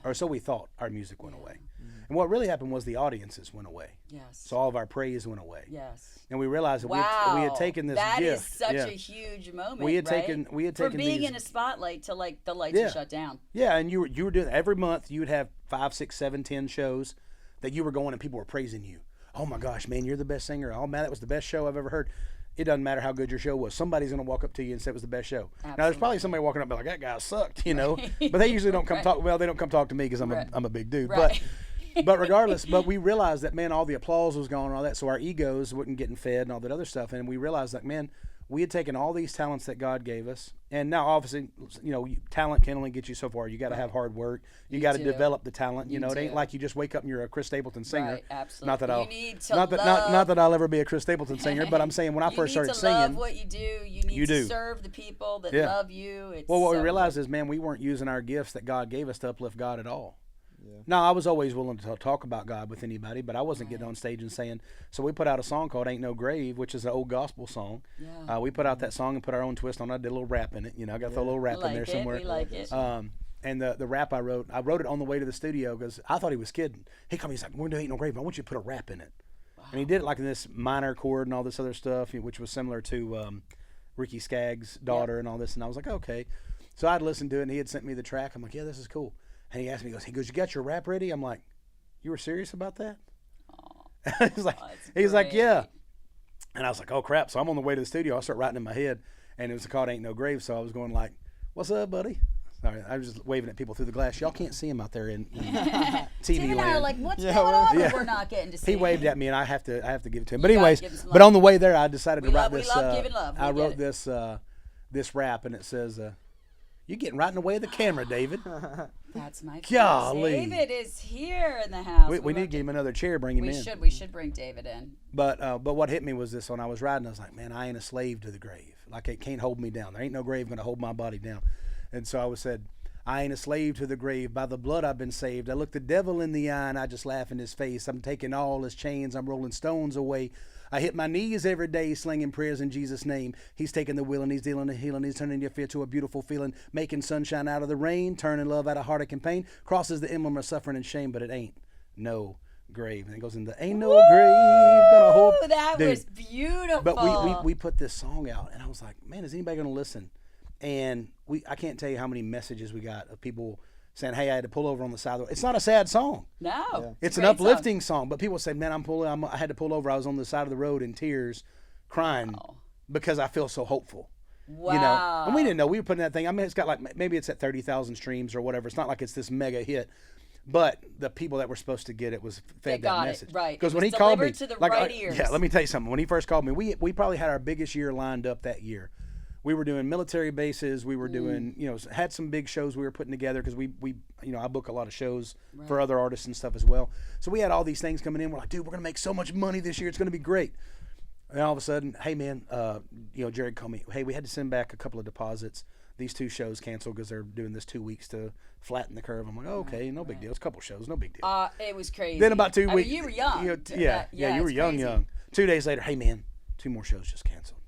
Or so we thought our music went away. Mm-hmm. And what really happened was the audiences went away. Yes. So all of our praise went away. Yes. And we realized that we had taken this gift. That is such a huge moment. We had taken from being in a spotlight to the lights are shut down. Yeah, and you were doing every month. You would have 5, 6, 7, 10 shows that you were going, and people were praising you. "Oh my gosh, man, you're the best singer. Oh man, that was the best show I've ever heard." It doesn't matter how good your show was. Somebody's going to walk up to you and say it was the best show. Absolutely. Now, there's probably somebody walking up and be like, "That guy sucked," But they usually don't come talk. Well, they don't come talk to me because I'm a big dude. Right. But regardless, we realized that, man, all the applause was gone and all that, so our egos wasn't getting fed and all that other stuff. And we realized that, man, we had taken all these talents that God gave us, and now obviously, talent can only get you so far. You got to have hard work. You got to develop the talent. It ain't like you just wake up and you're a Chris Stapleton singer. Right, absolutely. Not that I'll ever be a Chris Stapleton singer, but I'm saying when I first started singing, love what you do. You need to serve the people that love you. What we realized is, man, we weren't using our gifts that God gave us to uplift God at all. Yeah. Now, I was always willing to talk about God with anybody, but I wasn't getting on stage and saying. So we put out a song called "Ain't No Grave," which is an old gospel song. Yeah. We put out that song and put our own twist on it. I did a little rap in it. I got to throw a little rap in there somewhere. We like it. And the rap I wrote it on the way to the studio because I thought he was kidding. He called me, he's like, "We're doing Ain't No Grave. I want you to put a rap in it." Wow. And he did it like in this minor chord and all this other stuff, which was similar to Ricky Skaggs' daughter and all this. And I was like, okay. So I'd listened to it, and he had sent me the track. I'm like, yeah, this is cool. And he asked me, he goes, "You got your rap ready?" I'm like, "You were serious about that?" He's like, "Yeah." And I was like, "Oh crap!" So I'm on the way to the studio. I start writing in my head, and it was called "Ain't No Grave." So I was going like, "What's up, buddy?" Sorry, I was just waving at people through the glass. Y'all can't see him out there in TV Tim and land. I are like, "What's going on?" That we're not getting to see. He waved at me, and I have to give it to him. But anyways, on the way there, I decided to write this. We love giving love. I wrote this rap, and it says, "You're getting right in the way of the camera, David." That's my friend. Golly. David is here in the house. We need to give him another chair, bring him in. We should bring David in. But what hit me was this: when I was riding, I was like, man, I ain't a slave to the grave. Like, it can't hold me down. There ain't no grave going to hold my body down. And so I I ain't a slave to the grave. By the blood I've been saved. I look the devil in the eye and I just laugh in his face. I'm taking all his chains. I'm rolling stones away. I hit my knees every day, slinging prayers in Jesus' name. He's taking the will and he's dealing the healing. He's turning your fear to a beautiful feeling, making sunshine out of the rain, turning love out of heartache and pain. Crosses the emblem of suffering and shame, but it ain't no grave. And it goes into ain't no grave gonna hold. That Dude, was beautiful. But we put this song out, and I was like, man, is anybody gonna listen? And I can't tell you how many messages we got of people saying, hey, I had to pull over on the side of the road. It's not a sad song. No. It's a an great uplifting song. But people say, man, I had to pull over. I was on the side of the road in tears, crying because I feel so hopeful. Wow. You know, and we didn't know. We were putting that thing. I mean, it's got like, maybe it's at 30,000 streams or whatever. It's not like it's this mega hit. But the people that were supposed to get it was fed that message. Right. Because when he called me, to the like, right ears. yeah, let me tell you something. When he first called me, we probably had our biggest year lined up that year. We were doing military bases. We were doing, you know, had some big shows we were putting together because we, you know, I book a lot of shows for other artists and stuff as well. So we had all these things coming in. We're like, dude, we're gonna make so much money this year. It's gonna be great. And all of a sudden, hey man, you know, Jared called me. Hey, we had to send back a couple of deposits. These 2 shows canceled because they're doing this 2 weeks to flatten the curve. I'm like, oh, okay, no big deal. It's a couple shows, no big deal. It was crazy. Then about 2 weeks, mean, you were young. You know, you were young. 2 days later, hey man, 2 more shows just canceled.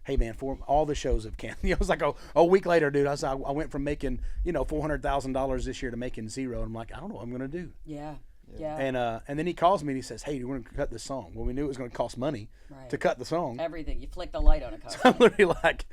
Hey man, all the shows have canceled. It was like a week later, dude. I went from making, you know, $400,000 this year to making zero. And I'm like, I don't know what I'm gonna do. Yeah. And then he calls me and he says, hey, we're gonna cut this song. Well, we knew it was gonna cost money to cut the song. Everything. You flick the light on a car. So I'm literally like,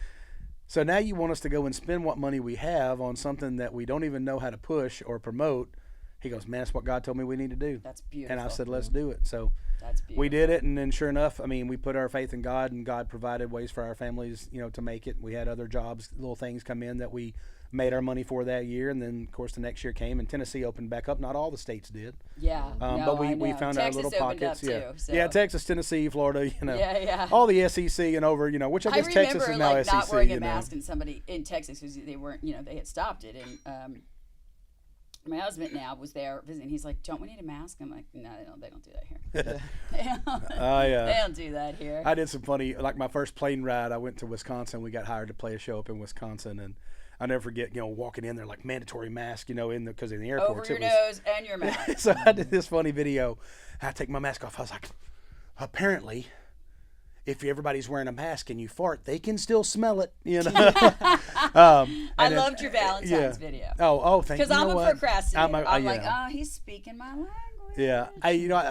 so now you want us to go and spend what money we have on something that we don't even know how to push or promote. He goes, man, that's what God told me we need to do. That's beautiful. And I said, let's do it. So that's beautiful. we did it, and then sure enough, I mean, we put our faith in God, and God provided ways for our families, you know, to make it. We had other jobs, little things come in that we made our money for that year, and then of course the next year came, and Tennessee opened back up. Not all the states did. Yeah. But we found Texas our little pockets. Up too, so. Yeah, Texas, Tennessee, Florida, you know. Yeah. All the SEC and over, you know, which I guess Texas is now like, SEC. not wearing a you know. mask and somebody in Texas because they weren't, you know, they had stopped it, and my husband now was there visiting. He's like, don't we need a mask? I'm like, no, they don't do that here. They don't do that here. I did some funny, like my first plane ride, I went to Wisconsin. We got hired to play a show up in Wisconsin, and I'll never forget, you know, walking in there like mandatory mask, you know, because in the airports. Over your nose and your mouth. So I did this funny video. I take my mask off. I was like, apparently, if everybody's wearing a mask and you fart, they can still smell it, you know. I loved your Valentine's video. Oh, thank you. Because I'm a procrastinator. I'm like, yeah. He's speaking my language. Yeah,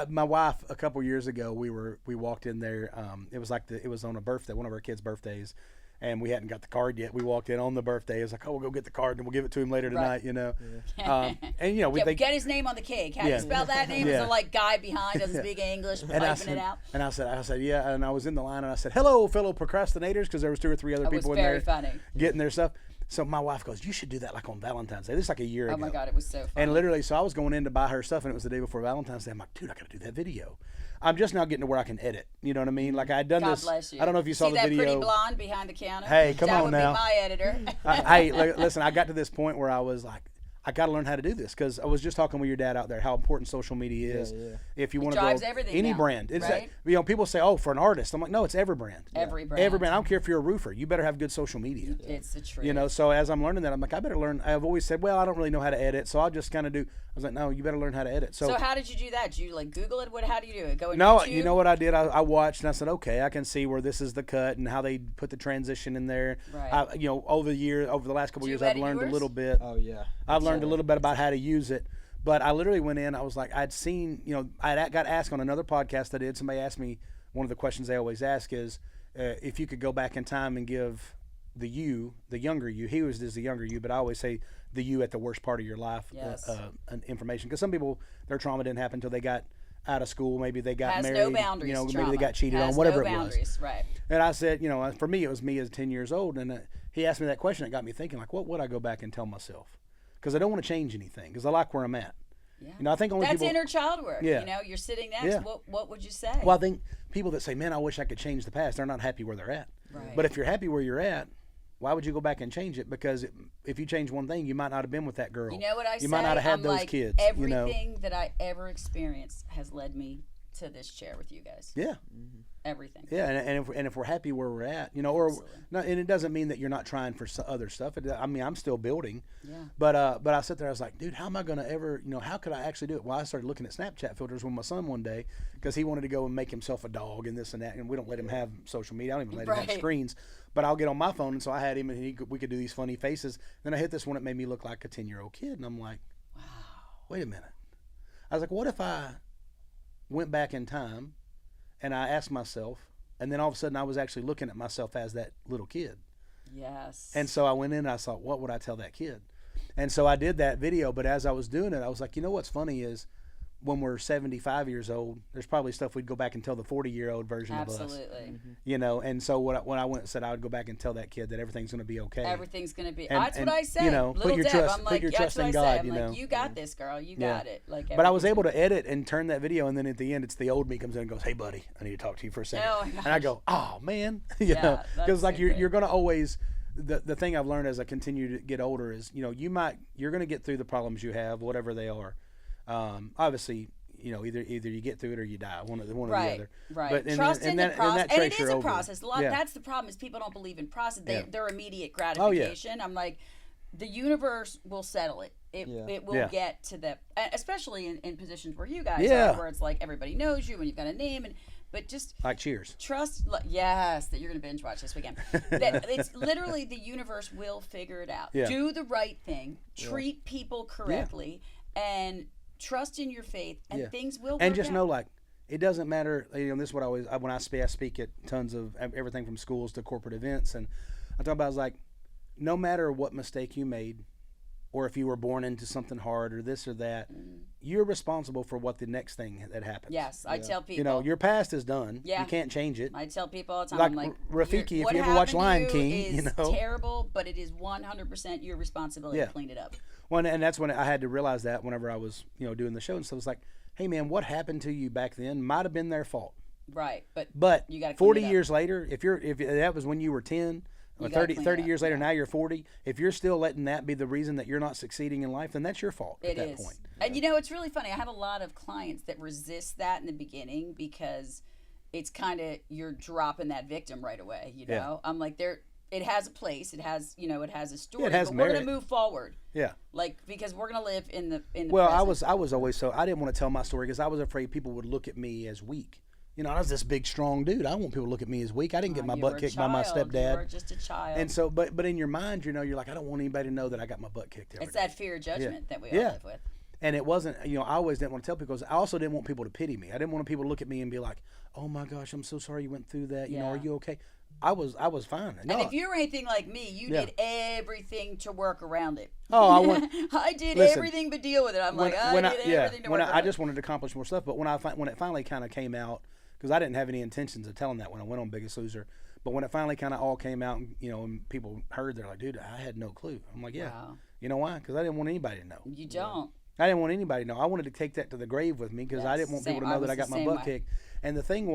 my wife a couple years ago, we walked in there. It was on a birthday, one of our kids' birthdays, and we hadn't got the card yet. We walked in on the birthday. It was like, oh, we'll go get the card and we'll give it to him later tonight, you know. Yeah. And you know, we get his name on the cake. How do you spell that name? Is there like guy behind doesn't speak English, piping it out? And I said, yeah. And I was in the line and I said, hello, fellow procrastinators, because there was 2 or 3 other people in there getting their stuff. So my wife goes, you should do that like on Valentine's Day. This is like a year ago. Oh my God, it was so fun. And literally, so I was going in to buy her stuff, and it was the day before Valentine's Day. I'm like, dude, I got to do that video. I'm just now getting to where I can edit. You know what I mean? Like I had done this. God bless you. I don't know if you saw the video. See that pretty blonde behind the counter? Hey, come on now. That would be my editor. Hey, listen, I got to this point where I was like, I got to learn how to do this, because I was just talking with your dad out there how important social media is. Yeah. If you want to drives grow everything any now, brand, it's right? you know, people say, oh, for an artist. I'm like, no, it's every brand. Every brand. Every brand. I don't care if you're a roofer. You better have good social media. It's the truth. You know, so as I'm learning that, I'm like, I better learn. I've always said, well, I don't really know how to edit, so I'll just kind of do. I was like, no, you better learn how to edit. So how did you do that? Did you like Google it? How do you do it? Go on No, YouTube? you know what I did? I watched and I said, okay, I can see where this is the cut and how they put the transition in there. Right. You know, over the last couple of years, I've learned a little bit. Oh yeah. I've learned a little bit about how to use it. But I literally went in. I was like, I'd seen, you know, I got asked on another podcast I did. Somebody asked me, one of the questions they always ask is, if you could go back in time and give the younger you, he was just the younger you, but I always say the you at the worst part of your life, information. Because some people, their trauma didn't happen until they got out of school. Maybe they got married. No boundaries. You know, trauma. maybe they got cheated Has on, whatever no boundaries, it was. Right. And I said, you know, for me, it was me as 10 years old. And he asked me that question. It got me thinking, like, what would I go back and tell myself? Because I don't want to change anything, because I like where I'm at. Yeah. You know, I think only that's people, inner child work. Yeah. You know, you're sitting next. Yeah. What would you say? Well, I think people that say, man, I wish I could change the past, they're not happy where they're at. Right. But if you're happy where you're at, why would you go back and change it? Because if you change one thing, you might not have been with that girl. You know what I say? You might not have had I'm those like, kids. Everything you know? that I ever experienced has led me to this chair with you guys. Yeah. Everything. Yeah, and if we're happy where we're at, you know, or Absolutely. no, and it doesn't mean that you're not trying for other stuff. I mean, I'm still building. Yeah. But I sat there, I was like, dude, how am I gonna ever, you know, how could I actually do it? Well, I started looking at Snapchat filters with my son one day because he wanted to go and make himself a dog and this and that, and we don't let him have social media. I don't even let him have Right. screens. But I'll get on my phone, and so I had him, and we could do these funny faces. Then I hit this one that made me look like a 10-year-old kid, and I'm like, Wow. wait a minute. I was like, what if I went back in time and I asked myself, and then all of a sudden I was actually looking at myself as that little kid. Yes. And so I went in and I thought, what would I tell that kid? And so I did that video, but as I was doing it, I was like, you know what's funny is when we're 75 years old, there's probably stuff we'd go back and tell the 40-year-old version of us. Absolutely. You know, and so when I went and said I would go back and tell that kid that everything's going to be okay. Everything's gonna be. And- that's and, what I say. you know, Little put your Deb, trust- I'm put like, your that's trust what in I God, say. I'm you like, know. you got this, girl. You Yeah. got it. Like. But I was able everything's to edit and turn that video, and then at the end, it's the old me comes in and goes, "Hey, buddy, I need to talk to you for a second." Oh, my and I gosh. go, "Oh man," you Yeah, know, that's because like so you're good. going to always. The thing I've learned as I continue to get older is, you know, you're going to get through the problems you have, whatever they are. Obviously, you know, either you get through it or you die, one or the Right, other. right. But Trust in the process, and it trait is you're a over. process. A lot. Yeah. That's the problem is people don't believe in process. Yeah. Their immediate Oh, yeah. gratification. I'm like, the universe will settle it. It will Yeah. get to the, especially in positions where you guys Yeah. are, where it's like everybody knows you and you've got a name, but just Like Cheers. trust. Yes, that you're gonna binge watch this weekend. That it's literally the universe will figure it out. Yeah. Do the right thing. Treat people correctly, and trust in your faith, and Yeah. things will work And just out. know, like, it doesn't matter. You know, this is what when I speak at tons of everything from schools to corporate events, and I talk about is like, no matter what mistake you made, or if you were born into something hard or this or that, you're responsible for what the next thing that happens. Yes, I tell people. You know, your past is done. Yeah. You can't change it. I tell people all the time, Like I'm like, Rafiki, if what you ever watch happened to Lion you King, is you know. terrible, but it is 100% your responsibility Yeah. to clean it up. Well, and that's when I had to realize that whenever I was, you know, doing the show and stuff, it's like, hey man, what happened to you back then might have been their fault. Right, But you gotta clean 40 it up. years later, if that was when you were 10, or You gotta 30 clean it 30 up, years later, yeah. now you're 40, if you're still letting that be the reason that you're not succeeding in life, then that's your fault at It that is. point. And you know, it's really funny. I have a lot of clients that resist that in the beginning because it's kind of, you're dropping that victim right away, you know? Yeah. I'm like, it has a place. It has, you know, it has a story. it has but we're merit. going to move forward. Yeah. Like, because we're going to live in the Well, present. I was always I didn't want to tell my story because I was afraid people would look at me as weak. You know, I was this big, strong dude. I don't want people to look at me as weak. I didn't get my You butt were a kicked by my child. You stepdad. were just a child. And so, but in your mind, you know, you're like, I don't want anybody to know that I got my butt kicked every It's day. that fear of judgment that we all Yeah. live with. And it wasn't, you know, I always didn't want to tell people because I also didn't want people to pity me. I didn't want people to look at me and be like, oh my gosh, I'm so sorry you went through that. You know, Yeah. are you okay? I was fine. No. And if you were anything like me, you Yeah. did everything to work around it. Oh, I want. I did Listen, everything but deal with it. I'm like, I did everything to when work I around just wanted to accomplish more stuff, but when it finally kind of came out, because I didn't have any intentions of telling that when I went on Biggest Loser, but when it finally kind of all came out, you know, and people heard, they're like, dude, I had no clue. I'm like, yeah, Wow. you know why? Because I didn't want anybody to know. You don't. I didn't want anybody to know. I wanted to take that to the grave with me because I Yes, didn't want same. people to I know was that I the got my same butt way. kicked. And the thing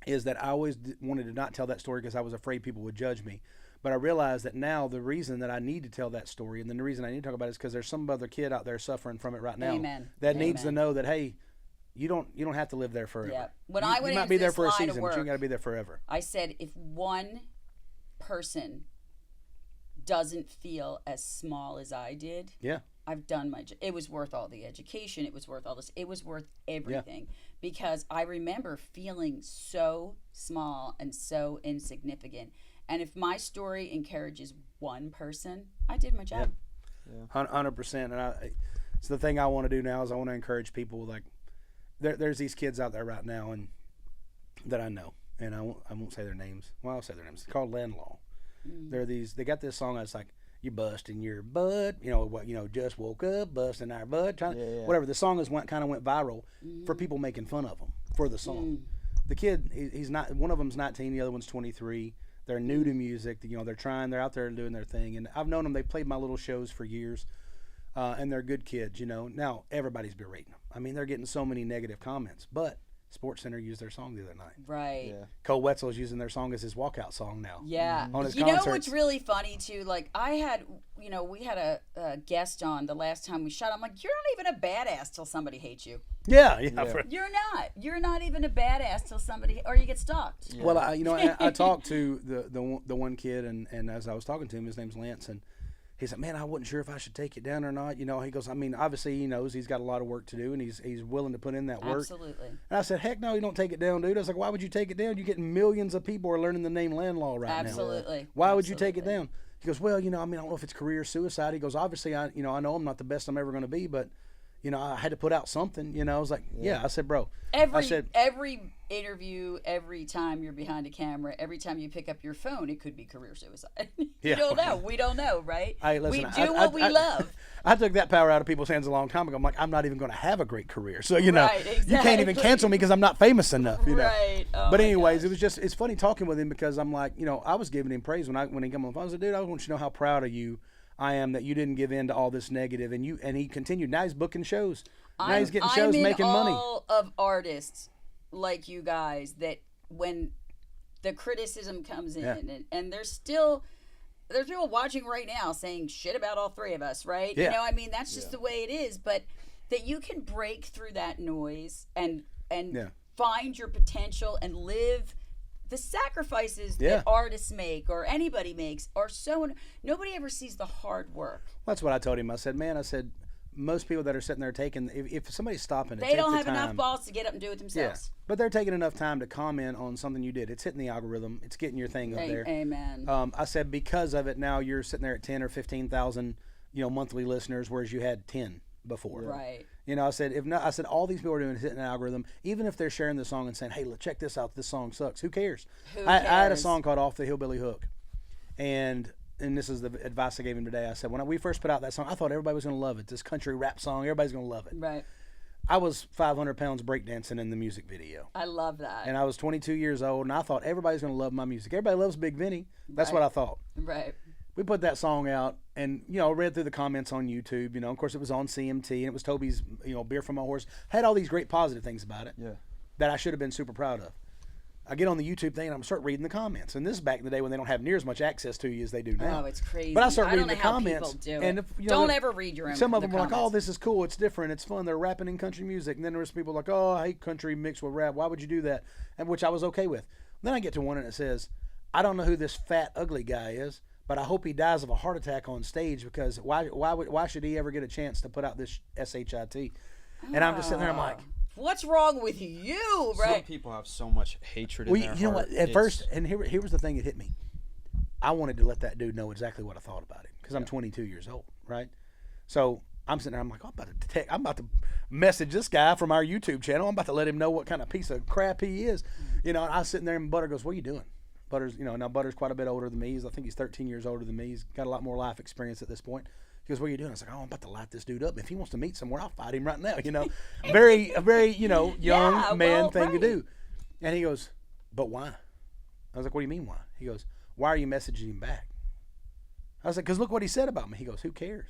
is that I always wanted to not tell that story because I was afraid people would judge me. But I realized that now the reason that I need to tell that story and then the reason I need to talk about it is because there's some other kid out there suffering from it right now Amen. that needs to Amen. know that, hey, you don't have to live there forever. Yeah. When you, I went you might into be there this for a line of season, but you work, got to be there forever. I said, if one person doesn't feel as small as I did, Yeah. I've done my job. It was worth all the education. It was worth all this. It was worth everything because I remember feeling so small and so insignificant. And if my story encourages one person, I did my job. 100%. And it's the thing I want to do now is I want to encourage people. Like there's these kids out there right now and that I know, and I won't say their names. Well, I'll say their names. It's called Landlaw. They got this song that's like, you busting your butt, you know what, you know, just woke up, busting our butt, whatever. The song went viral for people making fun of them for the song. The kid, he's not, one of them's 19, the other one's 23. They're new to music, you know, they're out there doing their thing, and I've known them. They played my little shows for years, and they're good kids, you know. Now everybody's berating them. I mean, they're getting so many negative comments, but Sports Center used their song the other night. Right. Yeah. Cole Wetzel's using their song as his walkout song now. Yeah. On his You know concerts. what's really funny too? Like I had, we had a guest on the last time we shot. I'm like, you're not even a badass till somebody hates you. Yeah. You're not. You're not even a badass till somebody, or you get stalked. Yeah. Well, I talked to the one kid, and as I was talking to him, his name's Lance, and he said, man, I wasn't sure if I should take it down or not. He goes, I mean, obviously he knows he's got a lot of work to do, and he's willing to put in that work. Absolutely. And I said, heck no, you don't take it down, dude. I was like, why would you take it down? You're getting millions of people are learning the name land law right now. Absolutely. Why would you take it down? He goes, well, I mean, I don't know if it's career suicide. He goes, obviously, I know I'm not the best I'm ever going to be, but I had to put out something. I was like, yeah. I said, bro. Every interview, every time you're behind a camera, every time you pick up your phone, it could be career suicide. You don't know. We don't know, right? Hey, listen, we do what we love. I took that power out of people's hands a long time ago. I'm like, I'm not even going to have a great career. So, Right, you can't even cancel me because I'm not famous enough, Right. Oh, but my anyways, gosh. it's funny talking with him because I'm like, I was giving him praise when he came on the phone. I was like, dude, I want you to know how proud of you I am that you didn't give in to all this negative. And he continued. Now he's booking shows. Now he's getting shows, making money. I'm in awe of artists like you guys that when the criticism comes in and there's people watching right now saying shit about all three of us, right? Yeah. That's just the way it is, but that you can break through that noise and find your potential and live the sacrifices that artists make or anybody makes are nobody ever sees the hard work. Well, that's what I told him. I said, most people that are sitting there taking, if somebody's stopping, they don't have enough balls to get up and do it themselves. Yeah, but they're taking enough time to comment on something you did. It's hitting the algorithm. It's getting your thing up there. Amen. I said because of it, now you're sitting there at 10 or 15,000, monthly listeners, whereas you had 10 before. Right. I said all these people are doing is hitting an algorithm. Even if they're sharing the song and saying, "Hey, look, check this out. This song sucks." Who cares? I had a song called "Off the Hillbilly Hook," and this is the advice I gave him today. I said when we first put out that song, I thought everybody was going to love it. This country rap song, everybody's going to love it. Right. I was 500 pounds breakdancing in the music video. I love that. And I was 22 years old, and I thought everybody's going to love my music. Everybody loves Bigg Vinny. That's what I thought. Right. We put that song out, and read through the comments on YouTube. Of course, it was on CMT, and it was Toby's, Beer from My Horse. Had all these great positive things about it. Yeah. That I should have been super proud of. I get on the YouTube thing and I'm start reading the comments. And this is back in the day when they don't have near as much access to you as they do now. Oh, it's crazy. But I start reading don't know the how comments. people do and it. if, don't ever read your own. Some of them were like, comments. "Oh, this is cool. It's different. It's fun. They're rapping in country music." And then there's people like, "Oh, I hate country mixed with rap. Why would you do that?" And which I was okay with. Then I get to one and it says, "I don't know who this fat ugly guy is, but I hope he dies of a heart attack on stage because why should he ever get a chance to put out this shit?" And I'm just sitting there. I'm like, what's wrong with you, right? Some people have so much hatred in their heart. You know what? At first, and here was the thing that hit me. I wanted to let that dude know exactly what I thought about him because I'm 22 years old, right? So I'm sitting there. I'm like, I'm about to message this guy from our YouTube channel. I'm about to let him know what kind of piece of crap he is, And I was sitting there, and Butter goes, "What are you doing?" Butter's, now Butter's quite a bit older than me. I think he's 13 years older than me. He's got a lot more life experience at this point. He goes, "What are you doing?" I was like, "Oh, I'm about to light this dude up. If he wants to meet somewhere, I'll fight him right now." A very young man thing to do. And he goes, "But why?" I was like, "What do you mean why?" He goes, "Why are you messaging him back?" I was like, "Because look what he said about me." He goes, "Who cares?"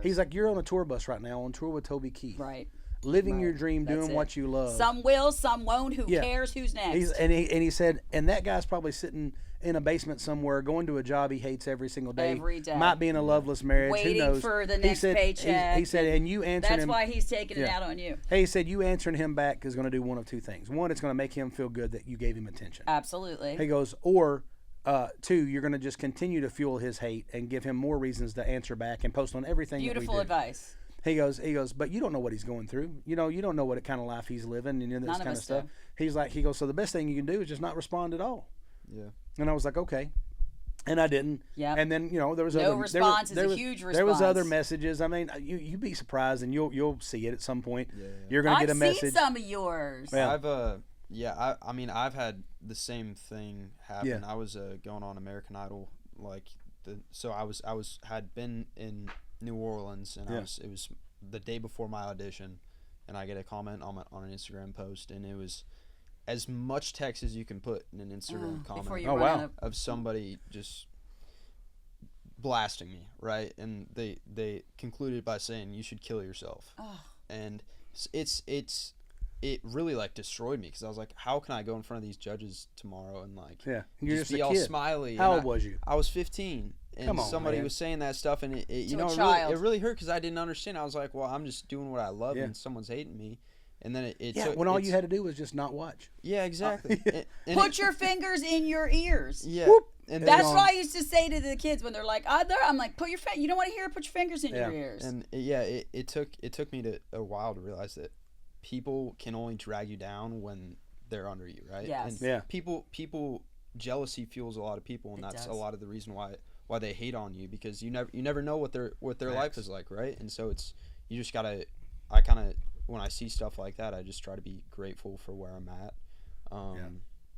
He's like, "You're on a tour bus right now, on tour with Toby Keith. Right. Living your dream, doing what you love. Some will, some won't. Who cares? Who's next?" He said, and that guy's probably sitting in a basement somewhere, going to a job he hates every single day. Every day. Might be in a loveless marriage. Waiting Who knows? for the next paycheck. He said, and you answering That's him. why he's taking it out on you. Hey, he said, you answering him back is going to do one of two things. One, it's going to make him feel good that you gave him attention. Absolutely. He goes, or two, you're going to just continue to fuel his hate and give him more reasons to answer back and post on everything that we Beautiful do. advice. He goes, but you don't know what he's going through. You don't know what kind of life he's living and this kind of stuff. He goes, so the best thing you can do is just not respond at all. Yeah. And I was like, okay. And I didn't. Yeah. And then, there was no other response is a huge response. There was other messages. I mean, you'd be surprised and you'll see it at some point. Yeah. You're going to get a message. I've seen some of yours. Yeah. I've had the same thing happen. Yeah. I was going on American Idol had been in New Orleans and it was the day before my audition, and I get a comment on an Instagram post, and it was as much text as you can put in an Instagram comment of somebody just blasting me, right? And they concluded by saying you should kill yourself. And it's it really like destroyed me because I was like, how can I go in front of these judges tomorrow and like you're just just be a all kid. smiley? How And old was you? I was 15, and Come on, somebody man. was saying that stuff, and it To a really, child. it really hurt because I didn't understand. I was like, well, I'm just doing what I love, Yeah. and someone's hating me. And then it Yeah, took, when all it's- you had to do was just not watch. Yeah, exactly. Yeah. And Put your fingers in your ears. yeah, Whoop. and That's gone. what I used to say to the kids when they're like, I'm like, you don't want to hear it, put your fingers in your ears. And it took me a while to realize that people can only drag you down when they're under you, right? Yes. And Yeah. people jealousy fuels a lot of people, and It that's does. a lot of the reason why they hate on you, because you never know what their life is like, right? And so you just gotta, I kind of, when I see stuff like that, I just try to be grateful for where I'm at.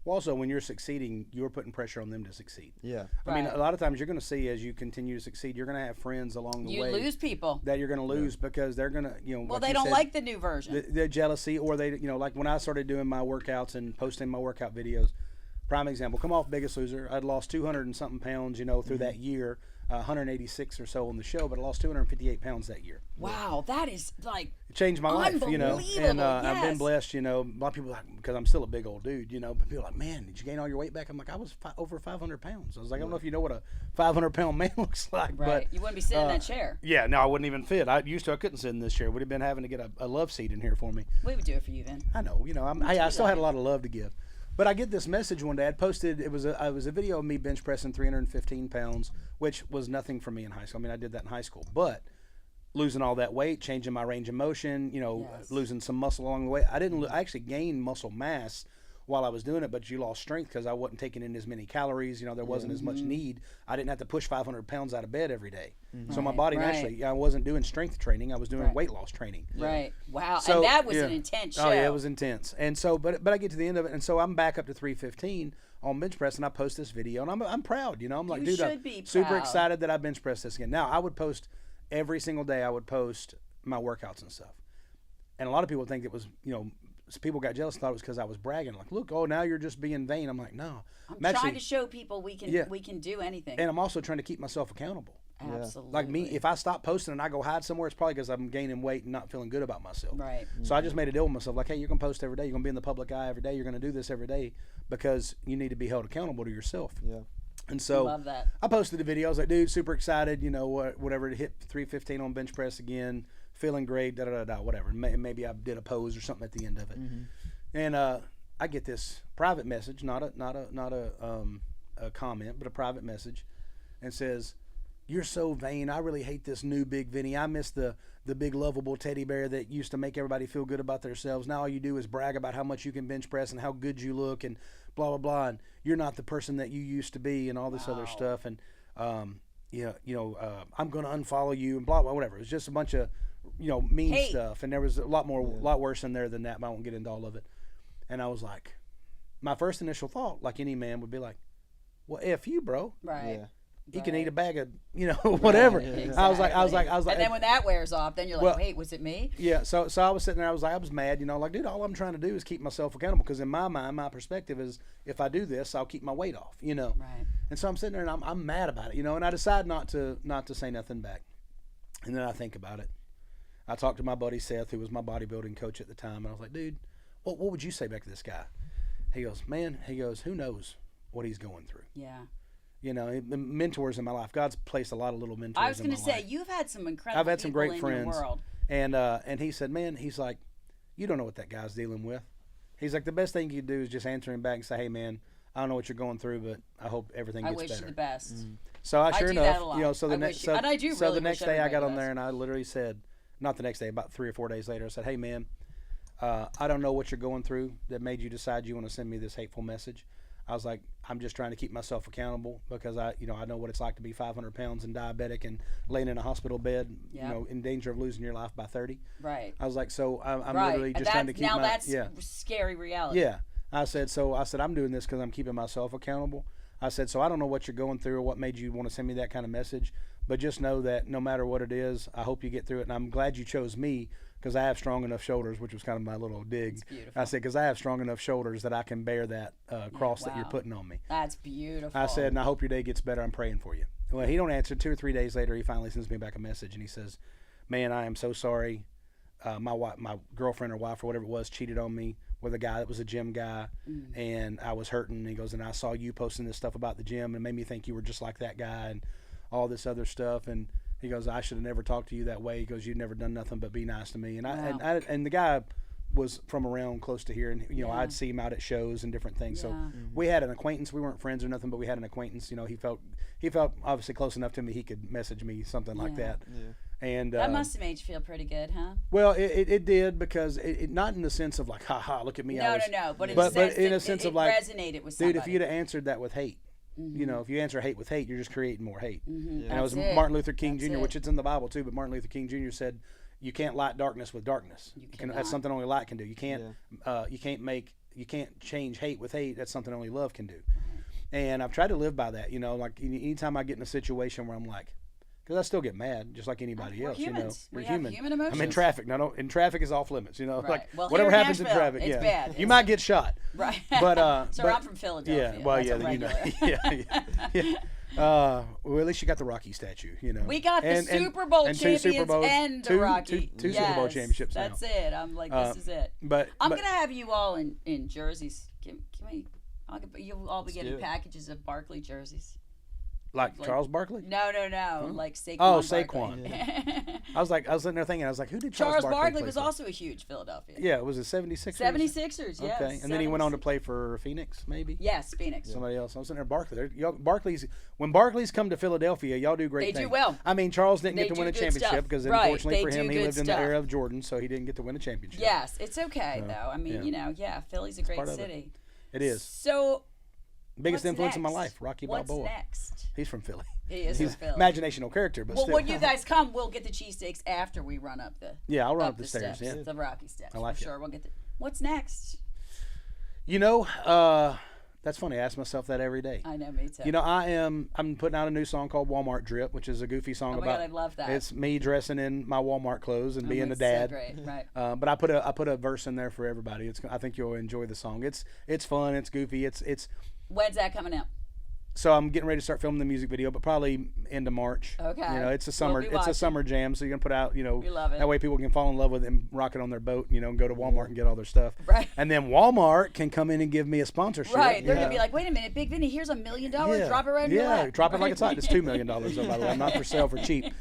Well, also, when you're succeeding, you're putting pressure on them to succeed. Yeah. I mean, Right. a lot of times you're going to see as you continue to succeed, you're going to have friends along the You way lose people. that you're going to lose because they're going to, Well, like they you don't said, like the new version. the jealousy, or they, like when I started doing my workouts and posting my workout videos. Prime example, come off Biggest Loser. I'd lost 200 and something pounds, through that year, 186 or so on the show, but I lost 258 pounds that year. Wow, that is like It changed my life, and Unbelievable, I've been yes. blessed, a lot of people like, because I'm still a big old dude, but people are like, man, did you gain all your weight back? I'm like, I was over 500 pounds. I was like, I don't know if you know what a 500-pound man looks like, right. but You wouldn't be sitting in that chair. yeah, no, I wouldn't even fit. I couldn't sit in this chair. Would have been having to get a love seat in here for me. We would do it for you then. I know, I still had a lot of love to give. But I get this message one day. I posted, it was a video of me bench pressing 315 pounds, which was nothing for me in high school. I mean, I did that in high school. But losing all that weight, changing my range of motion, Yes. losing some muscle along the way. I actually gained muscle mass while I was doing it, but you lost strength because I wasn't taking in as many calories. There wasn't as much need. I didn't have to push 500 pounds out of bed every day. So my Right, body right. naturally, I wasn't doing strength training. I was doing Right. weight loss training. Right. Wow. So, and that was yeah. an intense show. Oh yeah, it was intense. And so, but I get to the end of it, and so I'm back up to 315 on bench press, and I post this video, and I'm proud. I'm like, You dude, I'm should be super proud. excited that I bench pressed this again. Now I would post every single day. I would post my workouts and stuff, and a lot of people think it was, people got jealous and thought it was because I was bragging. Like, look, now you're just being vain. I'm like, no, I'm actually, trying to show people we can Yeah. we can do anything. and I'm also trying to keep myself accountable. Absolutely. Like me, if I stop posting and I go hide somewhere, it's probably because I'm gaining weight and not feeling good about myself. Right. So I just made a deal with myself, like, hey, you're gonna post every day. You're gonna be in the public eye every day. You're gonna do this every day because you need to be held accountable to yourself. Yeah. And so Love that. I posted the video. I was like, dude, super excited. Whatever, to hit 315 on bench press again, feeling great. Whatever. Maybe I did a pose or something at the end of it. And I get this private message, not a comment, but a private message, and says, "You're so vain. I really hate this new Bigg Vinny. I miss the big lovable teddy bear that used to make everybody feel good about themselves. Now all you do is brag about how much you can bench press and how good you look and blah blah blah. And you're not the person that you used to be and all this other stuff. And I'm gonna unfollow you and blah blah whatever. It was just a bunch of mean Hate. stuff. And there was a lot worse in there than that. But I won't get into all of it. And I was like, my first initial thought, like any man, would be like, well, F you, bro. Right. Yeah. He can eat a bag of, whatever. Yeah, I was like, And then when that wears off, then you're like, Well- wait, was it me? yeah. So I was sitting there. I was mad. Like, dude, all I'm trying to do is keep myself accountable because in my mind, my perspective is if I do this, I'll keep my weight off. Right. And so I'm sitting there and I'm mad about it. And I decide not to say nothing back. And then I think about it. I talked to my buddy Seth, who was my bodybuilding coach at the time, and I was like, dude, what would you say back to this guy? He goes, man. He goes, who knows what he's going through? Yeah. The mentors in my life. God's placed a lot of little mentors. I was going to say, you've had some incredible I've had some people great in friends. your world. And he said, man, he's like, you don't know what that guy's dealing with. He's like, the best thing you can do is just answer him back and say, hey, man, I don't know what you're going through, but I hope everything I gets wish better. you the best. So I sure do that enough, a lot. so the I next, wish- so, and I do so really the next wish day I everybody got the on there best. and I literally said, not the next day, about 3 or 4 days later, I said, hey, man, I don't know what you're going through that made you decide you want to send me this hateful message. I was like, I'm just trying to keep myself accountable because I know what it's like to be 500 pounds and diabetic and laying in a hospital bed, Yeah. in danger of losing your life by 30. Right. I was like, so I'm Right. literally And just trying to keep that's yeah. scary reality. Yeah. I said, I'm doing this because I'm keeping myself accountable. I said, so I don't know what you're going through or what made you want to send me that kind of message, but just know that no matter what it is, I hope you get through it. And I'm glad you chose me because I have strong enough shoulders, which was kind of my little dig. It's beautiful. I said, because I have strong enough shoulders that I can bear that cross that you're wow. putting on me. That's beautiful. I said, and I hope your day gets better. I'm praying for you. Well, he don't answer. 2 or 3 days later, he finally sends me back a message, and he says, man, I am so sorry. my girlfriend or wife or whatever it was cheated on me with a guy that was a gym guy, and I was hurting. And he goes, and I saw you posting this stuff about the gym, and it made me think you were just like that guy and all this other stuff. And he goes, I should have never talked to you that way. He goes, you've never done nothing but be nice to me. And and the guy was from around close to here, and I'd see him out at shows and different things. So we had an acquaintance. We weren't friends or nothing, but we had an acquaintance. He felt obviously close enough to me he could message me something like that. And that must have made you feel pretty good, huh? Well, it did, because it not in the sense of like, ha ha, look at me. No, but in a sense of like, resonated with somebody. Dude, if you'd have answered that with hate, if you answer hate with hate, you're just creating more hate. And it was Martin Luther King Jr., which it's in the Bible too, but Martin Luther King Jr. said, you can't light darkness with darkness. That's something only light can do. You can't change hate with hate. That's something only love can do. And I've tried to live by that. Like anytime I get in a situation where I'm like, because I still get mad, just like anybody else. Humans. We're human. Human emotions. I'm in traffic. No, and traffic is off limits. Right. Like well, whatever happens in traffic, it's bad. You might get shot. Right. But I'm from Philadelphia. Yeah. Well, yeah. Well, at least you got the Rocky statue. We got the Super Bowl champions and the Rocky. Two Super Bowl championships. That's it. I'm like, this is it. But I'm gonna have you all in jerseys. You'll all be getting packages of Barkley jerseys. Like Charles Barkley? No. Like Saquon. Oh, Saquon. Yeah. I was sitting there thinking, who did Charles Barkley was also a huge Philadelphia. Yeah, it was a 76ers. 76ers, yes. Okay, and then he went on to play for Phoenix, maybe? Yes, Phoenix. Somebody else. I was sitting there, Barkley. When Barkley's come to Philadelphia, y'all do great things. They do well. I mean, Charles didn't get to win a championship because unfortunately for him, he lived in the era of Jordan, so he didn't get to win a championship. Yes, it's okay, though. I mean, Philly's a great city. It is. So, biggest influence in my life, Rocky Balboa. What's next? He's from Philly. He is from Philly. Imaginational character, but well, still. When you guys come, we'll get the cheesesteaks after we run up the. Yeah, I'll run up the stairs. Yeah, the Rocky steps. I like for sure. We'll get. What's next? That's funny. I ask myself that every day. I know, me too. I'm putting out a new song called Walmart Drip, which is a goofy song about. God, I love that. It's me dressing in my Walmart clothes and being a dad. So great, right? But I put a verse in there for everybody. I think you'll enjoy the song. It's fun. It's goofy. It's. When's that coming out? So I'm getting ready to start filming the music video, but probably end of March. Okay. It's a summer. It's a summer jam, so you're gonna put out. We love it. That way people can fall in love with it and rock it on their boat. And go to Walmart and get all their stuff. Right. And then Walmart can come in and give me a sponsorship. Right. They're gonna be like, wait a minute, Bigg Vinny, here's $1 million. Drop it right in your lap. Yeah, drop it like it's hot. It's $2 million, though, by the way. I'm not for sale for cheap.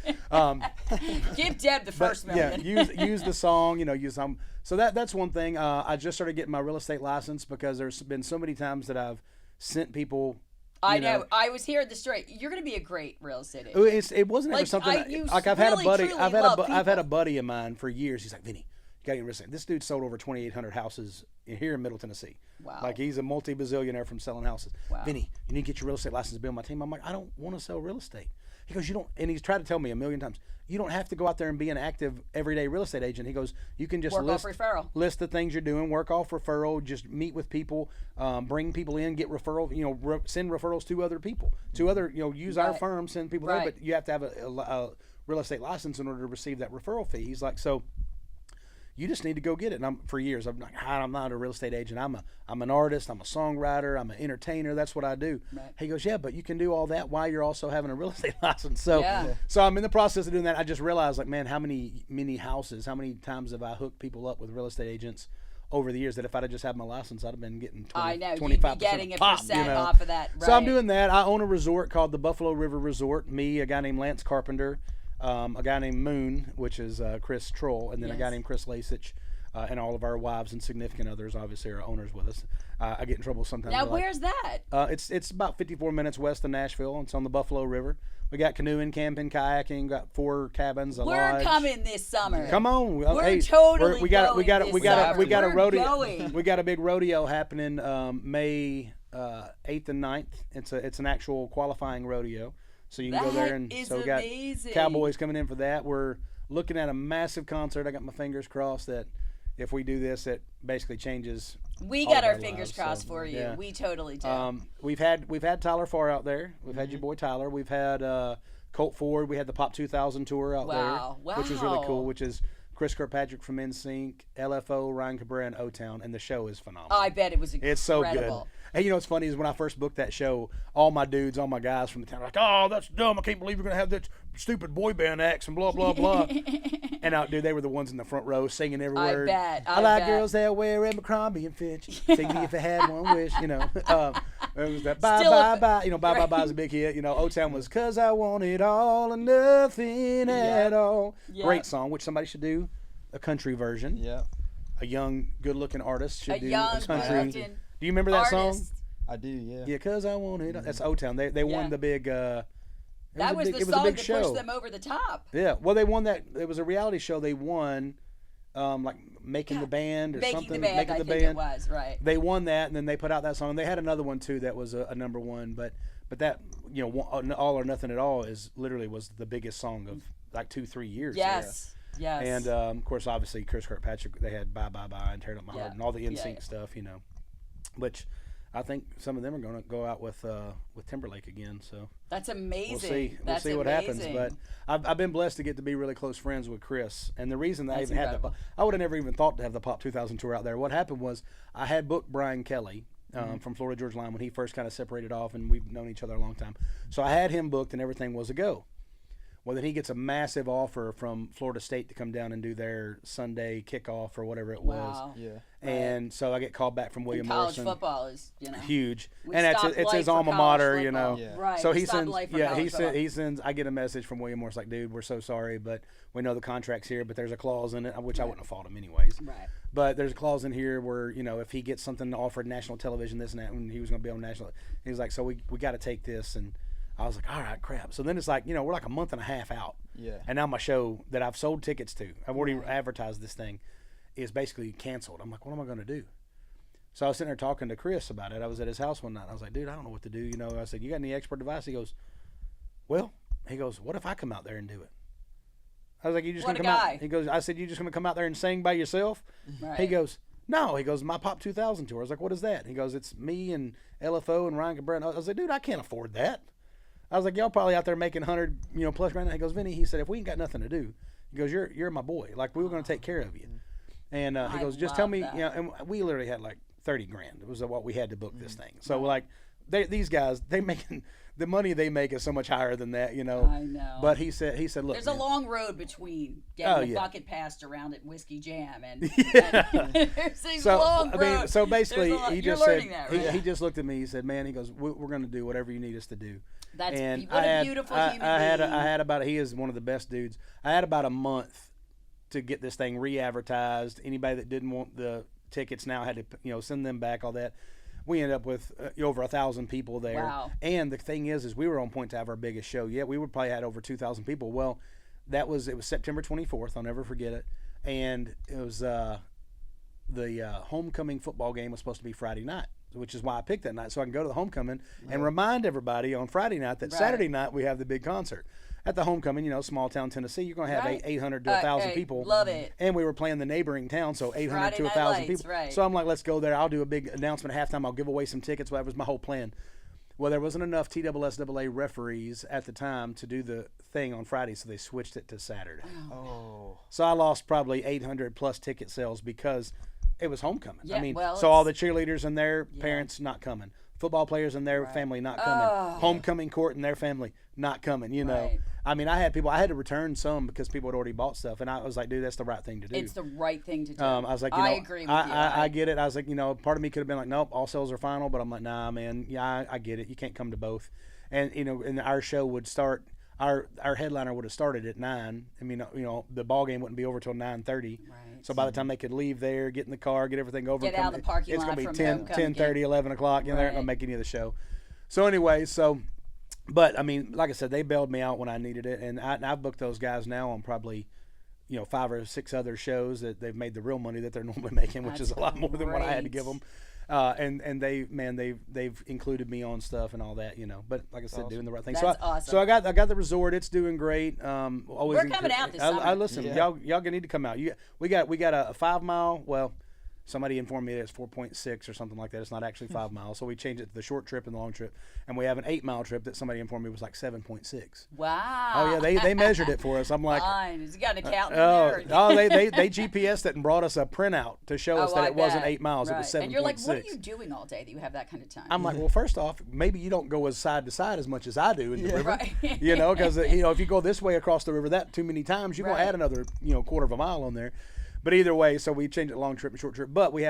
Give Deb the first million. Yeah, use the song. Use some. So that's one thing. I just started getting my real estate license because there's been so many times that I've sent people. I know. I was hearing the story. You're going to be a great real estate agent. It wasn't ever something. I've had a buddy. I've had a buddy of mine for years. He's like, Vinny, you got to get real estate. This dude sold over 2,800 houses here in Middle Tennessee. Wow. Like he's a multi-bazillionaire from selling houses. Wow. Vinny, you need to get your real estate license to be on my team. I'm like, I don't want to sell real estate. He goes, you don't, and he's tried to tell me 1,000,000 times, you don't have to go out there and be an active everyday real estate agent. He goes, you can just list the things you're doing, work off referral, just meet with people, bring people in, get referral, send referrals to other people, use our firm, send people there, but you have to have a real estate license in order to receive that referral fee. He's like, so you just need to go get it. And for years, I'm like, I'm not a real estate agent. I'm an artist. I'm a songwriter. I'm an entertainer. That's what I do. Right. He goes, yeah, but you can do all that while you're also having a real estate license. So I'm in the process of doing that. I just realized, like, man, how many houses, how many times have I hooked people up with real estate agents over the years that if I'd have just had my license, I'd have been getting 25% you'd be getting a percent off of that. Right. So I'm doing that. I own a resort called the Buffalo River Resort. Me, a guy named Lance Carpenter, a guy named Moon, which is Chris Troll, and then a guy named Chris Lasich, and all of our wives and significant others obviously are owners with us. I get in trouble sometimes. Now, where's that? It's about 54 minutes west of Nashville. It's on the Buffalo River. We got canoeing, camping, kayaking. Got 4 cabins, a lodge. We're coming this summer. Come on, we got a rodeo. We got a big rodeo happening May 8th and 9th. It's an actual qualifying rodeo. So you can go there, and so we got amazing. Cowboys coming in for that. We're looking at a massive concert. I got my fingers crossed that if we do this, it basically changes. We got our fingers crossed for you. Yeah. We totally do. We've had Tyler Farr out there. We've had your boy Tyler. We've had Colt Ford. We had the Pop 2000 tour out there, which was really cool. Which is Chris Kirkpatrick from NSYNC, LFO, Ryan Cabrera, and O-Town, and the show is phenomenal. I bet it was incredible. It's so good. Hey, what's funny is when I first booked that show, all my dudes, all my guys from the town were like, oh, that's dumb. I can't believe you're going to have that stupid boy band acts and blah blah blah. And dude, they were the ones in the front row singing every word. I like girls that wear Abercrombie and Fitch. Take me if I had one wish, you know. It was that bye bye bye. You know, bye bye bye is a big hit. You know, O-Town was 'Cause I Want It All and Nothing at All. Great song, which somebody should do a country version. Yeah. A young, good-looking artist should do a country. Do you remember that song? I do, yeah. Yeah, 'Cause I Want It. That's O-Town. They won the big. That was the song that pushed them over the top. Yeah, well, they won that. It was a reality show. They won, like Making the Band or something. Making the Band. It was right. They won that, and then they put out that song. They had another one too that was a number one, but that, you know, All or Nothing at All was the biggest song of like 2-3 years. Yes. Yeah. Yes. And of course, obviously, Chris Kirkpatrick. They had Bye Bye Bye and Tearing Up My Heart and all the NSYNC stuff, you know, which. I think some of them are going to go out with Timberlake again. So that's amazing. We'll see what happens. But I've been blessed to get to be really close friends with Chris. And the reason that I even had I would have never even thought to have the Pop 2000 tour out there. What happened was I had booked Brian Kelly from Florida Georgia Line when he first kind of separated off, and we've known each other a long time. So I had him booked, and everything was a go. Well, then he gets a massive offer from Florida State to come down and do their Sunday kickoff or whatever it was. Yeah. And so I get called back from William Morrison. College football is, you know, huge, and it's his alma mater, you know. Yeah. Right. So he sends, he sends. I get a message from William Morris like, dude, we're so sorry, but we know the contract's here, but there's a clause in it, which I wouldn't have fought him anyways. Right. But there's a clause in here where, you know, if he gets something offered national television, this and that, when he was going to be on national, he was like, so we got to take this. And I was like, all right, crap. So then it's like, you know, we're like a month and a half out. Yeah. And now my show that I've sold tickets to, I've already advertised this thing, is basically canceled. I'm like, what am I going to do? So I was sitting there talking to Chris about it. I was at his house one night. I was like, dude, I don't know what to do. You know, I said, you got any expert advice? He goes, well, what if I come out there and do it? I was like, you just going to come out? He goes, I said, you just going to come out there and sing by yourself? Right. He goes, no. He goes, my Pop 2000 tour. I was like, what is that? He goes, it's me and LFO and Ryan Cabrera. I was like, dude, I can't afford that. I was like, y'all probably out there making 100, you know, plus grand. He goes, Vinny, he said, if we ain't got nothing to do, he goes, you're my boy. Like, we were going to take care of you. And he goes, just tell me, you know, and we literally had like 30 grand. It was what we had to book this thing. So like, these guys, the money they make is so much higher than that, you know. I know. But he said, look, there's a long road between getting a bucket passed around at Whiskey Jam and, there's a long road. I mean, so basically, he just said, right? he just looked at me. He said, man, he goes, we're going to do whatever you need us to do. What a beautiful human being. I had about, he is one of the best dudes. I had about a month to get this thing re-advertised. Anybody that didn't want the tickets now had to, you know, send them back, all that. We ended up with over 1,000 people there. Wow. And the thing is we were on point to have our biggest show yet. We would probably had over 2,000 people. Well, it was September 24th. I'll never forget it. And it was the homecoming football game was supposed to be Friday night, which is why I picked that night, so I can go to the homecoming and remind everybody on Friday night that Saturday night we have the big concert. At the homecoming, you know, small town Tennessee, you're going to have 800 to 1,000 people. Love it. And we were playing the neighboring town, so 800 Friday to Night 1,000 Lights, people. right. So I'm like, let's go there. I'll do a big announcement at halftime. I'll give away some tickets. Well, that was my whole plan. Well, there wasn't enough TSSAA referees at the time to do the thing on Friday, so they switched it to Saturday. Oh. So I lost probably 800 plus ticket sales because it was homecoming. Yeah, I mean, well, so all the cheerleaders and their parents not coming. Football players and their family not coming. Homecoming court and their family not coming, you know. Right. I mean, I had to return some because people had already bought stuff. And I was like, dude, that's the right thing to do. It's the right thing to do. I was like, you know, I agree with you. I get it. I was like, you know, part of me could have been like, nope, all sales are final. But I'm like, nah, man. Yeah, I get it. You can't come to both. And, you know, and our show would start, our headliner would have started at 9. I mean, you know, the ball game wouldn't be over till 9:30. Right. So by the time they could leave there, get in the car, get everything over, Get out of the parking it's lot going to be from 10:30, 11 o'clock. You know, they're not going to make any of the show. So anyway, but I mean, like I said, they bailed me out when I needed it, and I've booked those guys now on probably, you know, 5 or 6 other shows that they've made the real money that they're normally making, which is a lot more than what I had to give them. And they've included me on stuff and all that, you know. But like I said, doing the right thing. That's awesome. So I got the resort. It's doing great. We're coming out this summer. Listen, y'all need to come out. We got a 5 mile. Well, Somebody informed me that it's 4.6 or something like that. It's not actually 5 miles. So we changed it to the short trip and the long trip. And we have an 8-mile trip that somebody informed me was like 7.6. Wow. Oh, yeah, they measured it for us. I'm like, fine. Has he got an accountant in there? they GPSed it and brought us a printout to show us that it wasn't 8 miles. Right. It was 7.6. And you're like, what are you doing all day that you have that kind of time? I'm like, well, first off, maybe you don't go as side to side as much as I do in the river. Right. Because, if you go this way across the river that too many times, you're going to add another, quarter of a mile on there. But either way, so we changed it long trip and short trip. But we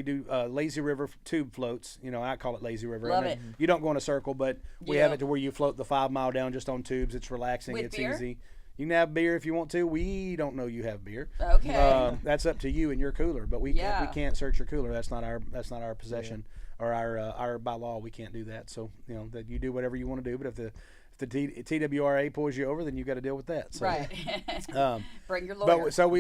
do lazy river tube floats. I call it lazy river. Love it. You don't go in a circle, but we have it to where you float the 5 mile down just on tubes. It's relaxing. With it's beer? easy. You can have beer if you want to. We don't know you have beer. Okay. That's up to you and your cooler. But we can't search your cooler. That's not our possession or our by law. We can't do that. So that you do whatever you want to do. But if the TWRA pulls you over, then you got to deal with that. So, right. Bring your lawyer. But so we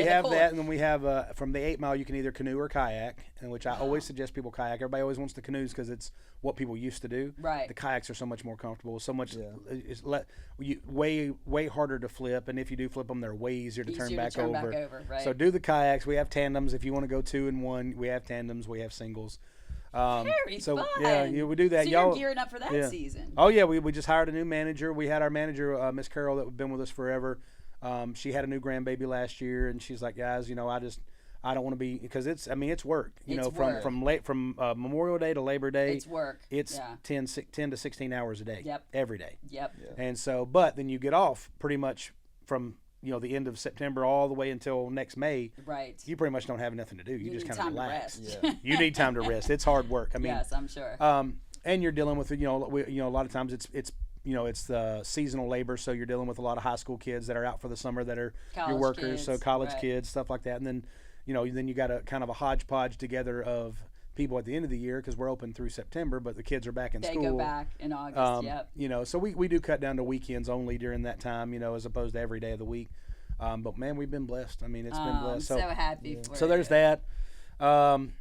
have that, and then we have from the 8 mile you can either canoe or kayak, and which I always suggest people kayak. Everybody always wants the canoes because it's what people used to do. Right. The kayaks are so much more comfortable. So much it's way harder to flip, and if you do flip them, they're way easier to turn back over. Right. So do the kayaks. We have tandems if you want to go 2 and 1. We have tandems. We have singles. Very fun. Yeah, we do that. So you're gearing up for that season. Oh yeah, we just hired a new manager. We had our manager, Miss Carol, that had been with us forever. She had a new grandbaby last year, and she's like, guys, I don't want to be, because it's work. From Memorial Day to Labor Day, it's work. It's 10 to 16 hours a day. Yep. Every day. Yep. Yeah. And so, but then you get off pretty much from the end of September all the way until next May. Right. You pretty much don't have nothing to do. You just kind of relax. Yeah. You need time to rest. It's hard work. Yes, I'm sure. And you're dealing with a lot of times it's the seasonal labor, so you're dealing with a lot of high school kids that are out for the summer that are your workers, so college kids, stuff like that. And then then you got a kind of a hodgepodge together of people at the end of the year because we're open through September, but the kids are back in school. They go back in August. Yep. So we do cut down to weekends only during that time, as opposed to every day of the week. But man, we've been blessed. I mean, it's been blessed. I'm so happy for you. So there's that. I'm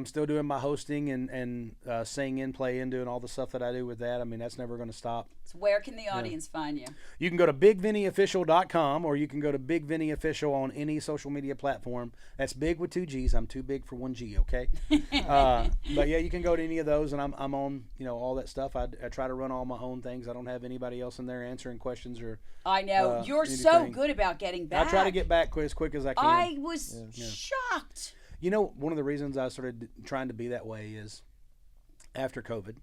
still doing my hosting and singing, playing, doing all the stuff that I do with that. I mean, that's never going to stop. So where can the audience find you? You can go to BiggVinnyOfficial.com, or you can go to Bigg Vinny Official on any social media platform. That's big with 2 G's. I'm too big for 1 G, okay? But yeah, you can go to any of those, and I'm on all that stuff. I try to run all my own things. I don't have anybody else in there answering questions or I know. You're anything. So good about getting back. I try to get back as quick as I can. I was shocked. One of the reasons I started trying to be that way is after COVID,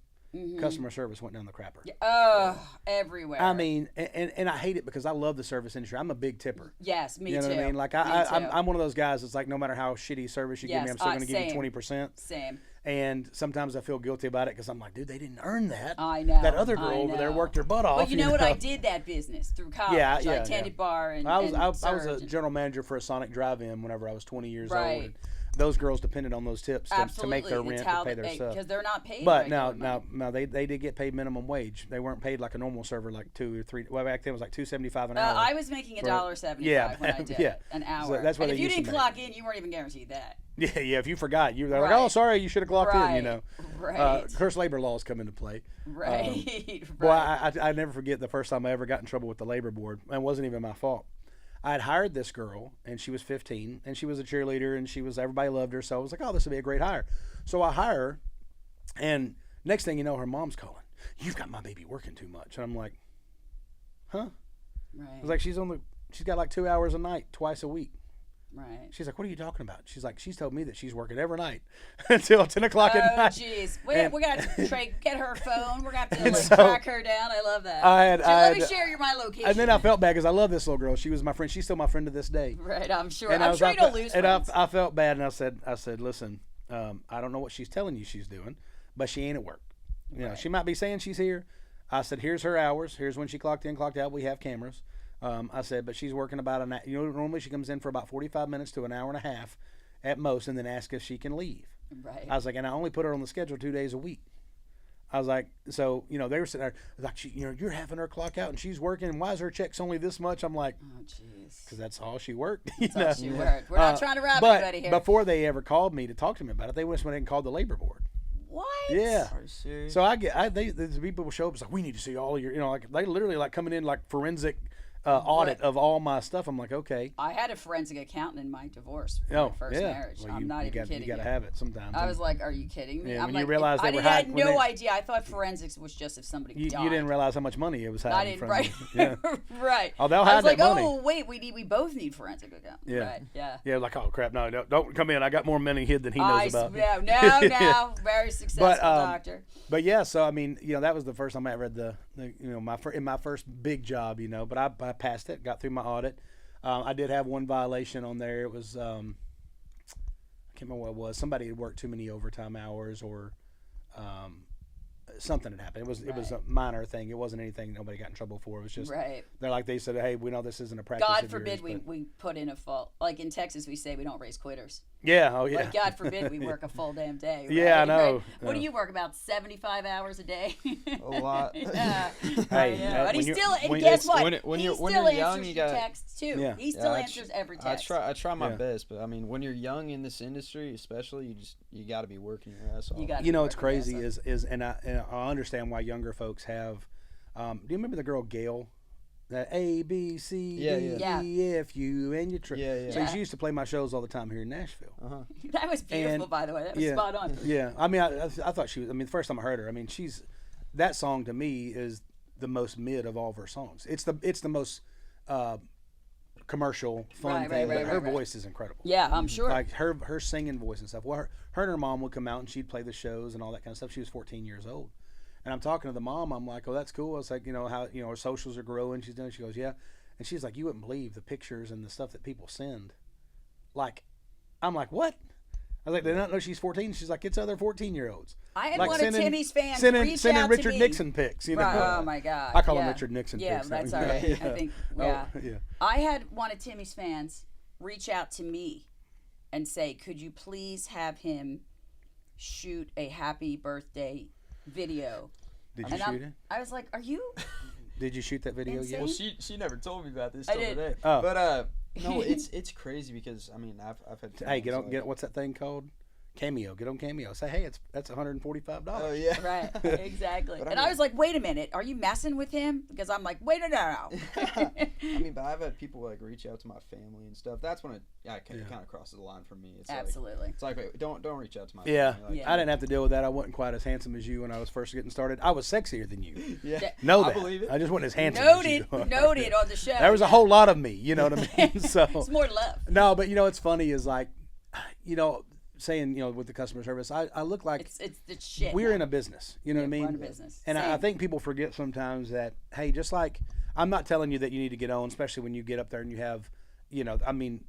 customer service went down the crapper. Everywhere. I mean, and I hate it because I love the service industry. I'm a big tipper. Yes, me too. You know what I mean? Like I'm one of those guys that's like, no matter how shitty service you give me, I'm still going to give you 20%. Same. And sometimes I feel guilty about it because I'm like, dude, they didn't earn that. I know. That other girl over there worked her butt off. But you know what? I did that business through college. I tended bar and I was a general manager for a Sonic drive-in whenever I was 20 years old. And those girls depended on those tips to make their rent, to pay their stuff. Because they're not paid. But now they did get paid minimum wage. They weren't paid like a normal server, like $2 or $3. Well, back then it was like $2.75 an hour. I was making $1.75 when I did an hour. So that's what and if you didn't clock in, you weren't even guaranteed that. Yeah. If you forgot, you were like, oh, sorry, you should have clocked in. Right. Curse labor laws come into play. Right. Boy, I never forget the first time I ever got in trouble with the labor board. And it wasn't even my fault. I had hired this girl, and she was 15, and she was a cheerleader, and everybody loved her. So I was like, oh, this would be a great hire. So I hire her, and next thing you know, her mom's calling. You've got my baby working too much. And I'm like, huh? Right. I was like, she's got like 2 hours a night, twice a week. Right. She's like, what are you talking about? She's like, she's told me that she's working every night until 10 o'clock at night. Oh, jeez. We got to get her phone. We're going to have to track her down. I love that. Let me share my location. And then I felt bad because I love this little girl. She was my friend. She's still my friend to this day. Right, I'm sure. I'm sure you don't lose friends. And I felt bad, and I said, listen, I don't know what she's telling you she's doing, but she ain't at work. She might be saying she's here. I said, here's her hours. Here's when she clocked in, clocked out. We have cameras. I said, but she's working about normally she comes in for about 45 minutes to an hour and a half at most, and then asks if she can leave. Right. I was like, and I only put her on the schedule 2 days a week. I was like, so, they were sitting there, like, you're having her clock out and she's working, and why is her check's only this much? I'm like, oh, jeez. Because that's all she worked. That's all she worked. We're not trying to rob anybody here. Before they ever called me to talk to me about it, they just went ahead and called the labor board. What? Yeah. Are you serious? So the people show up, it's like, we need to see all of your, like, they literally like coming in like forensic audit of all my stuff. I'm like, okay. I had a forensic accountant in my divorce for Oh, my first yeah. marriage. Well, I'm not even kidding You got to you. have it sometimes. I was like, are you kidding me? Yeah, I'm when like, you realize I they were had when no they- idea. I thought forensics was just if somebody you died. didn't realize how much money it was I hiding didn't, from right. you. Yeah. Right. Oh, they'll I hide was like, that money. oh, wait, we both need forensic accountant. Yeah. Right, yeah. Yeah, like, oh, crap, no, don't come in. I got more money hid than he knows about. No, very successful doctor. But yeah, so I mean, that was the first time I ever had my first big job, but I passed it, got through my audit. I did have one violation on there. It was I can't remember what it was. Somebody had worked too many overtime hours, or something had happened. It was a minor thing. It wasn't anything nobody got in trouble for. It was just they said, hey, we know this isn't a practice. God of forbid yours, we put in a fault. Like in Texas, we say we don't raise quitters. Yeah, oh yeah. Like God forbid we work a full damn day. Right? Yeah, I know. Right? What do you work, about 75 hours a day? A lot. Yeah. Hey, and he still, and when- guess what? when he you're still young, answers you your gotta- texts too. Yeah. He still answers every text. I try my Yeah. best, but I mean, when you're young in this industry, especially, you got to be working your ass off. You gotta What's crazy is and I understand why younger folks have. Do you remember the girl Gail? That A B C D E F U and your trip. Yeah. So she used to play my shows all the time here in Nashville. That was beautiful, And- by the way. That was spot on. Yeah, I mean, I thought she was. I mean, the first time I heard her, I mean, that song to me is the most mid of all of her songs. It's the most commercial fun thing. But her voice is incredible. Yeah, I'm sure. Like her singing voice and stuff. Well, her and her mom would come out and she'd play the shows and all that kind of stuff. She was 14 years old. And I'm talking to the mom. I'm like, oh, that's cool. I was like, how her socials are growing. She's doing. She goes, yeah. And she's like, you wouldn't believe the pictures and the stuff that people send. Like, I'm like, what? I was like, they don't know she's 14. She's like, it's other 14-year-olds. I had like one of Timmy's fans sending reach out Richard to me. Nixon pics. Right, oh my God. I call him Richard Nixon yeah, pics. Yeah, that's now. all right. I think, yeah. Oh, yeah. I had one of Timmy's fans reach out to me and say, could you please have him shoot a happy birthday video? Did you shoot it? I was like, are you? Did you shoot that video yet? Well, she never told me about this I till did. today. Oh. But no, it's crazy because I mean I've had. Hey, get what's that thing called? Cameo. Get on Cameo. Say, hey, that's $145. Oh yeah. Right, exactly. But and I was like, wait a minute, are you messing with him? Because I'm like, wait a minute. I mean, but I've had people like reach out to my family and stuff. That's when it kind of crosses the line for me. It's Absolutely. It's like wait, don't reach out to my Yeah. family. Like, I didn't have to deal with that. I wasn't quite as handsome as you when I was first getting started. I was sexier than you. Yeah. Know I that. believe it. I just wasn't as handsome as you. Noted on the show. There was a whole lot of me, you know what I mean? So It's more love. no, but what's funny is like, saying, with the customer service, I look like It's the shit. we're now. in a business, you know what I mean? Run a business. And I Same. think people forget sometimes that, hey, just like, I'm not telling you that you need to get on, especially when you get up there and you have, I mean,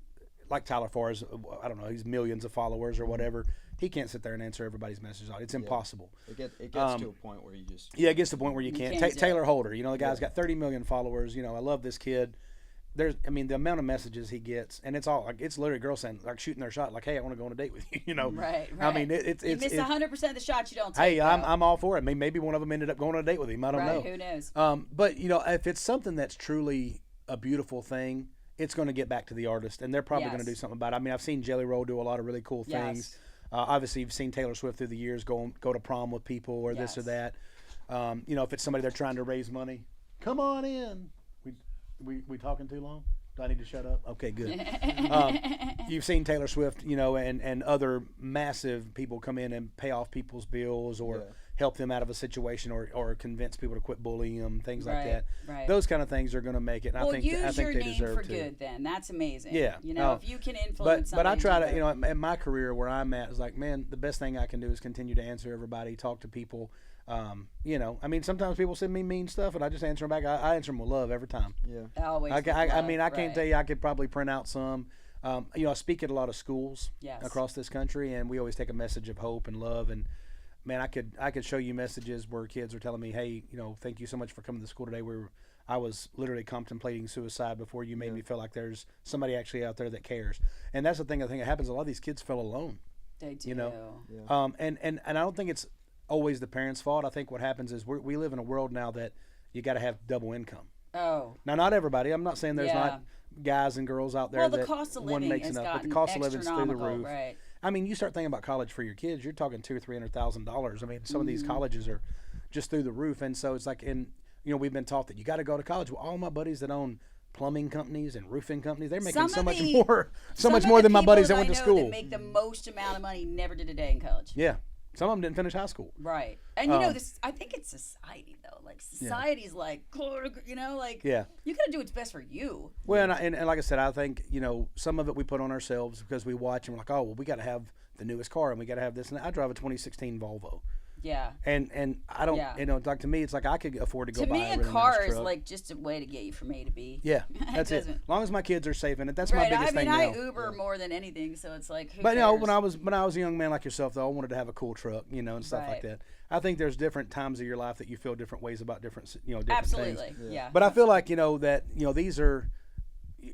like Tyler Forrest, I don't know, he's millions of followers or whatever. He can't sit there and answer everybody's messages. It's impossible. It gets to a point where you just Yeah, it gets to the point where you can't. can't do Taylor it. Holder, the guy's got 30 million followers. I love this kid. The amount of messages he gets, and it's all like, it's literally girls saying, like, shooting their shot, like, hey, I want to go on a date with you, Right. I mean, it's you miss 100% of the shots you don't take. hey, though. I'm all for it. I mean, maybe one of them ended up going on a date with him. I don't know. Who knows? But if it's something that's truly a beautiful thing, it's going to get back to the artist, and they're probably going to do something about it. I mean, I've seen Jelly Roll do a lot of really cool things. Yes. Obviously, you've seen Taylor Swift through the years go to prom with people or this or that. If it's somebody they're trying to raise money, come on in. We talking too long? Do I need to shut up? Okay, good. You've seen Taylor Swift, and other massive people come in and pay off people's bills or help them out of a situation or convince people to quit bullying them, things like that. Right. Those kind of things are going to make it. And Well, I think use your they name deserve for to. good. Then that's amazing. Yeah. If you can influence. But I somebody try do to, better. in my career where I'm at, is like, man, the best thing I can do is continue to answer everybody, talk to people. I mean, sometimes people send me mean stuff, and I just answer them back. I answer them with love every time. Yeah. Always. I with mean, I love, can't right. tell you. I could probably print out some. I speak at a lot of schools Yes. across this country, and we always take a message of hope and love. And man, I could show you messages where kids are telling me, hey, thank you so much for coming to school today. I was literally contemplating suicide before you made me feel like there's somebody actually out there that cares. And that's the thing. I think it happens. A lot of these kids feel alone. They do. Yeah. And I don't think it's always the parents' fault. I think what happens is we live in a world now that you got to have double income. Oh. Now, not everybody. I'm not saying there's not guys and girls out there Well, the that cost of one living makes has enough, but the gotten cost of living's through the astronomical, roof. right. I mean, you start thinking about college for your kids, you're talking $200,000-$300,000. I mean, some of these colleges are just through the roof, and so it's like, we've been taught that you got to go to college. Well, all my buddies that own plumbing companies and roofing companies. They're making Some so of much the- more, so Some much of more the than my people buddies that I went to know school. that make the most amount of money never did a day in college. Yeah, some of them didn't finish high school. Right. And you know this. I think it's society though. Like society's like, you know, like Yeah. you gotta do what's best for you. Well, and like I said, I think, you know, some of it we put on ourselves because we watch and we're like, oh, well, we got to have the newest car and we got to have this. And I drive a 2016 Volvo. Yeah. And I don't, Yeah. you know, like to me, it's like I could afford to go To buy me, a a really car nice is truck. like just a way to get you from A to B. Yeah, that's it. doesn't- As long as my kids are safe in it, that's Right. my biggest I mean, thing I now. Uber more than anything, so it's like. Who But you know, when cares? I was a young man like yourself, though, I wanted to have a cool truck, you know, and stuff like Right. that. I think there's different times of your life that you feel different ways about different, you know, different Absolutely. things. Yeah. But I feel like, you know, that, you know, these are,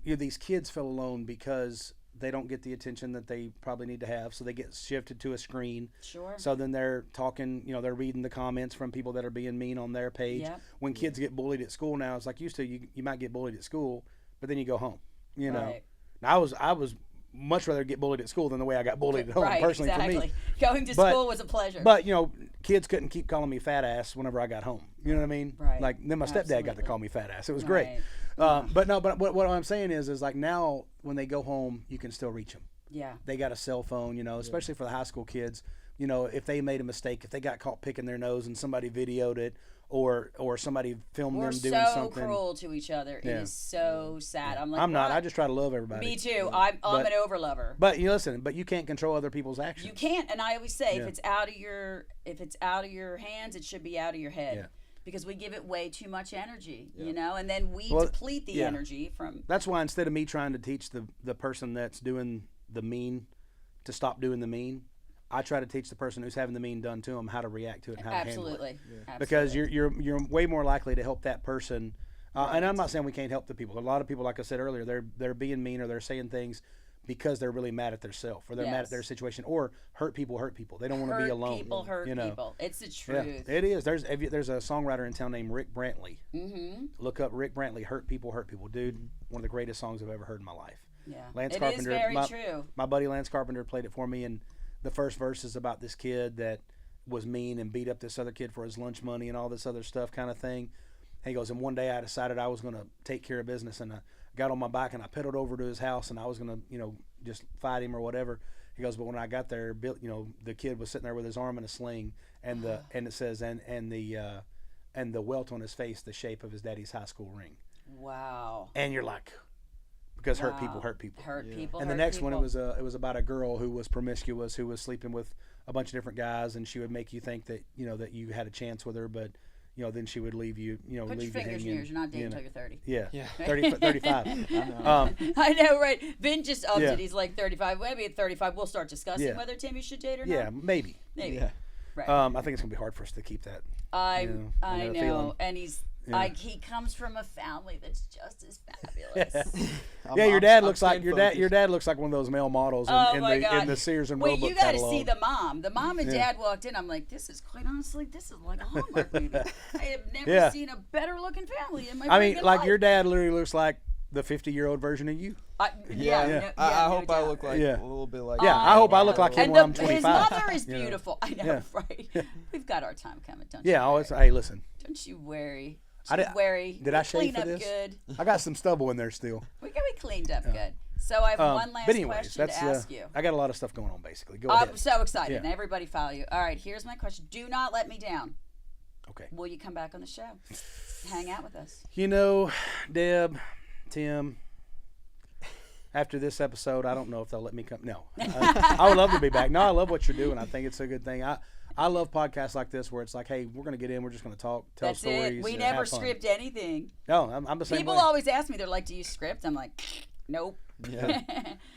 these kids feel alone because they don't get the attention that they probably need to have, so they get shifted to a screen. Sure. So then they're talking, you know, they're reading the comments from people that are being mean on their page. Yep. When kids get bullied at school now, it's like used to, you might get bullied at school, but then you go home, you know. Right. Now, I was much rather get bullied at school than the way I got bullied at home, Right. personally Exactly. for me. Going to But- school was a pleasure. But, you know, kids couldn't keep calling me fat ass whenever I got home. You know what I mean? Right. Like, then my stepdad got to Absolutely. call me fat ass. It was great. Right. But no, but what I'm saying is like now when they go home, you can still reach them. Yeah. They got a cell phone, you know, especially for the high school kids. You know, if they made a mistake, if they got caught picking their nose and somebody videoed it, or somebody filmed We're them doing so something. cruel to each other. Yeah. It is so sad. I'm like, I'm not. what? I just try to love everybody. Me too. I'm But- an overlover. But you listen. But you can't control other people's actions. You can't. And I always say, Yeah. if it's out of your hands, it should be out of your head. Yeah. Because we give it way too much energy, you know, and then we Well, deplete the yeah. energy from. That's why instead of me trying to teach the person that's doing the mean to stop doing the mean, I try to teach the person who's having the mean done to them how to react to it and how to handle it. Absolutely. Because you're way more likely to help that person. And I'm not saying we can't help the people. A lot of people, like I said earlier, they're being mean or they're saying things because they're really mad at themselves or they're mad at their situation or hurt people. They don't want to be alone. People hurt you know? people. It's the Yeah, truth. it is. There's a songwriter in town named Rick Brantley. Mm-hmm. Look up Rick Brantley. Hurt people, dude. One of the greatest songs I've ever heard in my life. Yeah. Lance It Carpenter. is very my, true. My buddy Lance Carpenter played it for me, and the first verse is about this kid that was mean and beat up this other kid for his lunch money and all this other stuff kind of thing. And he goes, and one day I decided I was going to take care of business, and I got on my bike and I pedaled over to his house, and I was going to, you know, just fight him or whatever. He goes, but when I got there, you know, the kid was sitting there with his arm in a sling, and and it says, and the welt on his face, the shape of his daddy's high school ring. Wow. And you're like, because hurt Wow. people hurt people. Hurt people. And the hurt next people. one, it was about a girl who was promiscuous, who was sleeping with a bunch of different guys, and she would make you think that, you know, that you had a chance with her, but, you know, then she would leave you, you know, Put your leave you fingers in hanging. yours. You're not dating you until know. you're 30. Yeah, Yeah. 35. I know, right? Vin just upped Yeah. it. He's like 35. Maybe at 35, we'll start discussing Yeah. whether Timmy should date or Yeah, not. maybe. Maybe. Yeah. Right. I think it's gonna be hard for us to keep that. I I got a know, feeling. and he's Yeah. he comes from a family that's just as fabulous. Yeah, your dad looks like staying your focused. dad looks like one of those male models in, Oh in my the God. in the Sears and Wait, Roebuck you got to catalog. see the mom. The mom and Yeah. dad walked in. I'm like, this is quite honestly, this is like a Hallmark movie. I have never Yeah. seen a better looking family in my. I mean, freaking like life. your dad literally looks like the 50-year-old version of you. Yeah, Yeah. no- I no hope I doubt. look like Yeah. a little bit like. Yeah, I hope I look know. like him And when I'm his 25. mother is you know. beautiful. I know, Yeah. right? We've got our time coming, don't Yeah, you? always. worry. Hey, listen, Don't you worry. I did- Don't worry. did I We shave clean for up this? good. I got some stubble in there still. We cleaned up good. So I have one last But anyways, question to ask you. I got a lot of stuff going on. Basically, go I'm ahead. so excited. Yeah. And everybody follow you. All right, here's my question. Do not let me down. Okay. Will you come back on the show? Hang out with us. You know, Deb, Tim. After this episode, I don't know if they'll let me come. No, I would love to be back. No, I love what you're doing. I think it's a good thing. I love podcasts like this where it's like, hey, we're gonna get in, we're just gonna talk, tell That's stories. it. We and never have fun. script anything. No, I'm the same People way. always ask me, they're like, do you script? I'm like, nope. Yeah.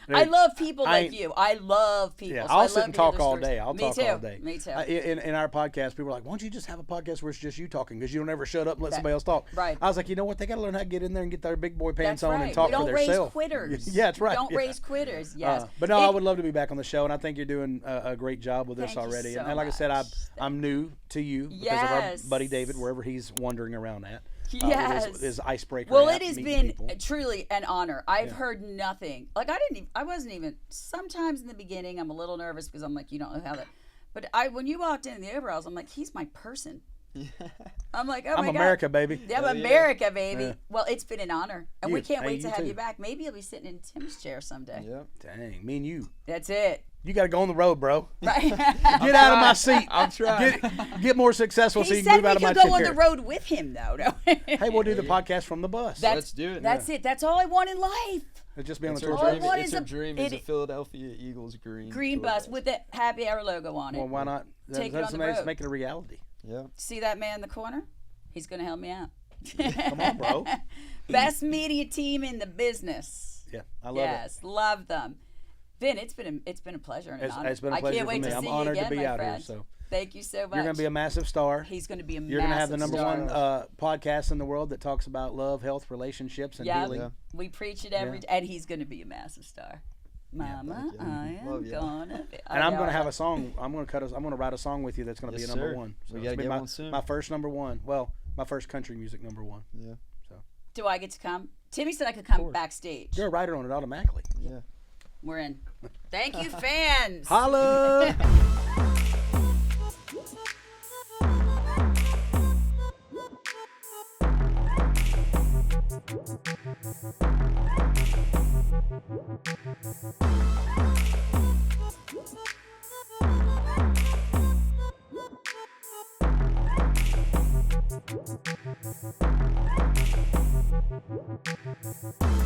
I love people I like ain't- you. I love people. Yeah, so I I'll sit love and to hear talk their all stories. day. I'll Me talk too. all day. Me too. In our podcast, people are like, why don't you just have a podcast where it's just you talking? Because you don't ever shut up and let That- somebody else talk. right. I was like, you know what? They got to learn how to get in there and get their big boy pants That's on right. and talk we don't for raise themselves. quitters. Yeah, that's right. We don't Yeah. raise quitters. Yes. But no, I It- would love to be back on the show, and I think you're doing a great job with this Thank you already. so And like I said, much. I'm new to you because Yes. of our buddy David, wherever he's wandering around at. Yes. With his icebreaker. Well, app, it has meeting been people. truly an honor. I've heard nothing. Like I wasn't even. Sometimes in the beginning, I'm a little nervous because I'm like, you don't know how that. But when you walked in the overalls, I'm like, he's my person. I'm like, oh I'm my America, God. baby. Yeah, I'm Hell yeah. America, baby. Yeah. Well, it's been an honor. And we You- can't hey, wait to you have too. you back. Maybe you'll be sitting in Tim's chair someday. Yeah. Dang, me and you. That's it. You got to go on the road, bro. Right? Get out of my seat. I'm trying. Get more successful so He you can said move out we of my could go on chair. the road with him, though. No? Hey, we'll do the podcast from the bus. Let's do it. That's it. That's all I want in life. It'll just be on It's the her tour All I bus. dream, want it's is her a- dream is a Philadelphia Eagles Green tour bus with the Happy Hour logo on it. Well, why not? Take it That's on the amazing. road. Make it a reality. Yeah. See that man in the corner? He's going to help me out. Come on, bro. Best media team in the business. Yeah, I love Yes, love them. Vin, it's been a pleasure and an honor. It's been a I pleasure can't for wait me. to I'm see you honored again, to be my out friend. here. So Thank you so much. you're going to be a massive star. He's going to be a You're going to have the massive number star. one podcast in the world that talks about love, health, relationships, and Yeah. healing. Yeah. We preach it every day, and he's going to be a massive star. Mama, thank you. I am Love ya. gonna be. And I'm going to have a song. I'm going to write a song with you that's going to Yes, be a number sir. one. So We it's gotta be get my, one soon. my first number one. Well, my first country music number one. Yeah. Do I get to come? Timmy said I could come course. backstage. You're a writer on it automatically. Yeah. We're in. Thank you, fans. Holla! Thank you.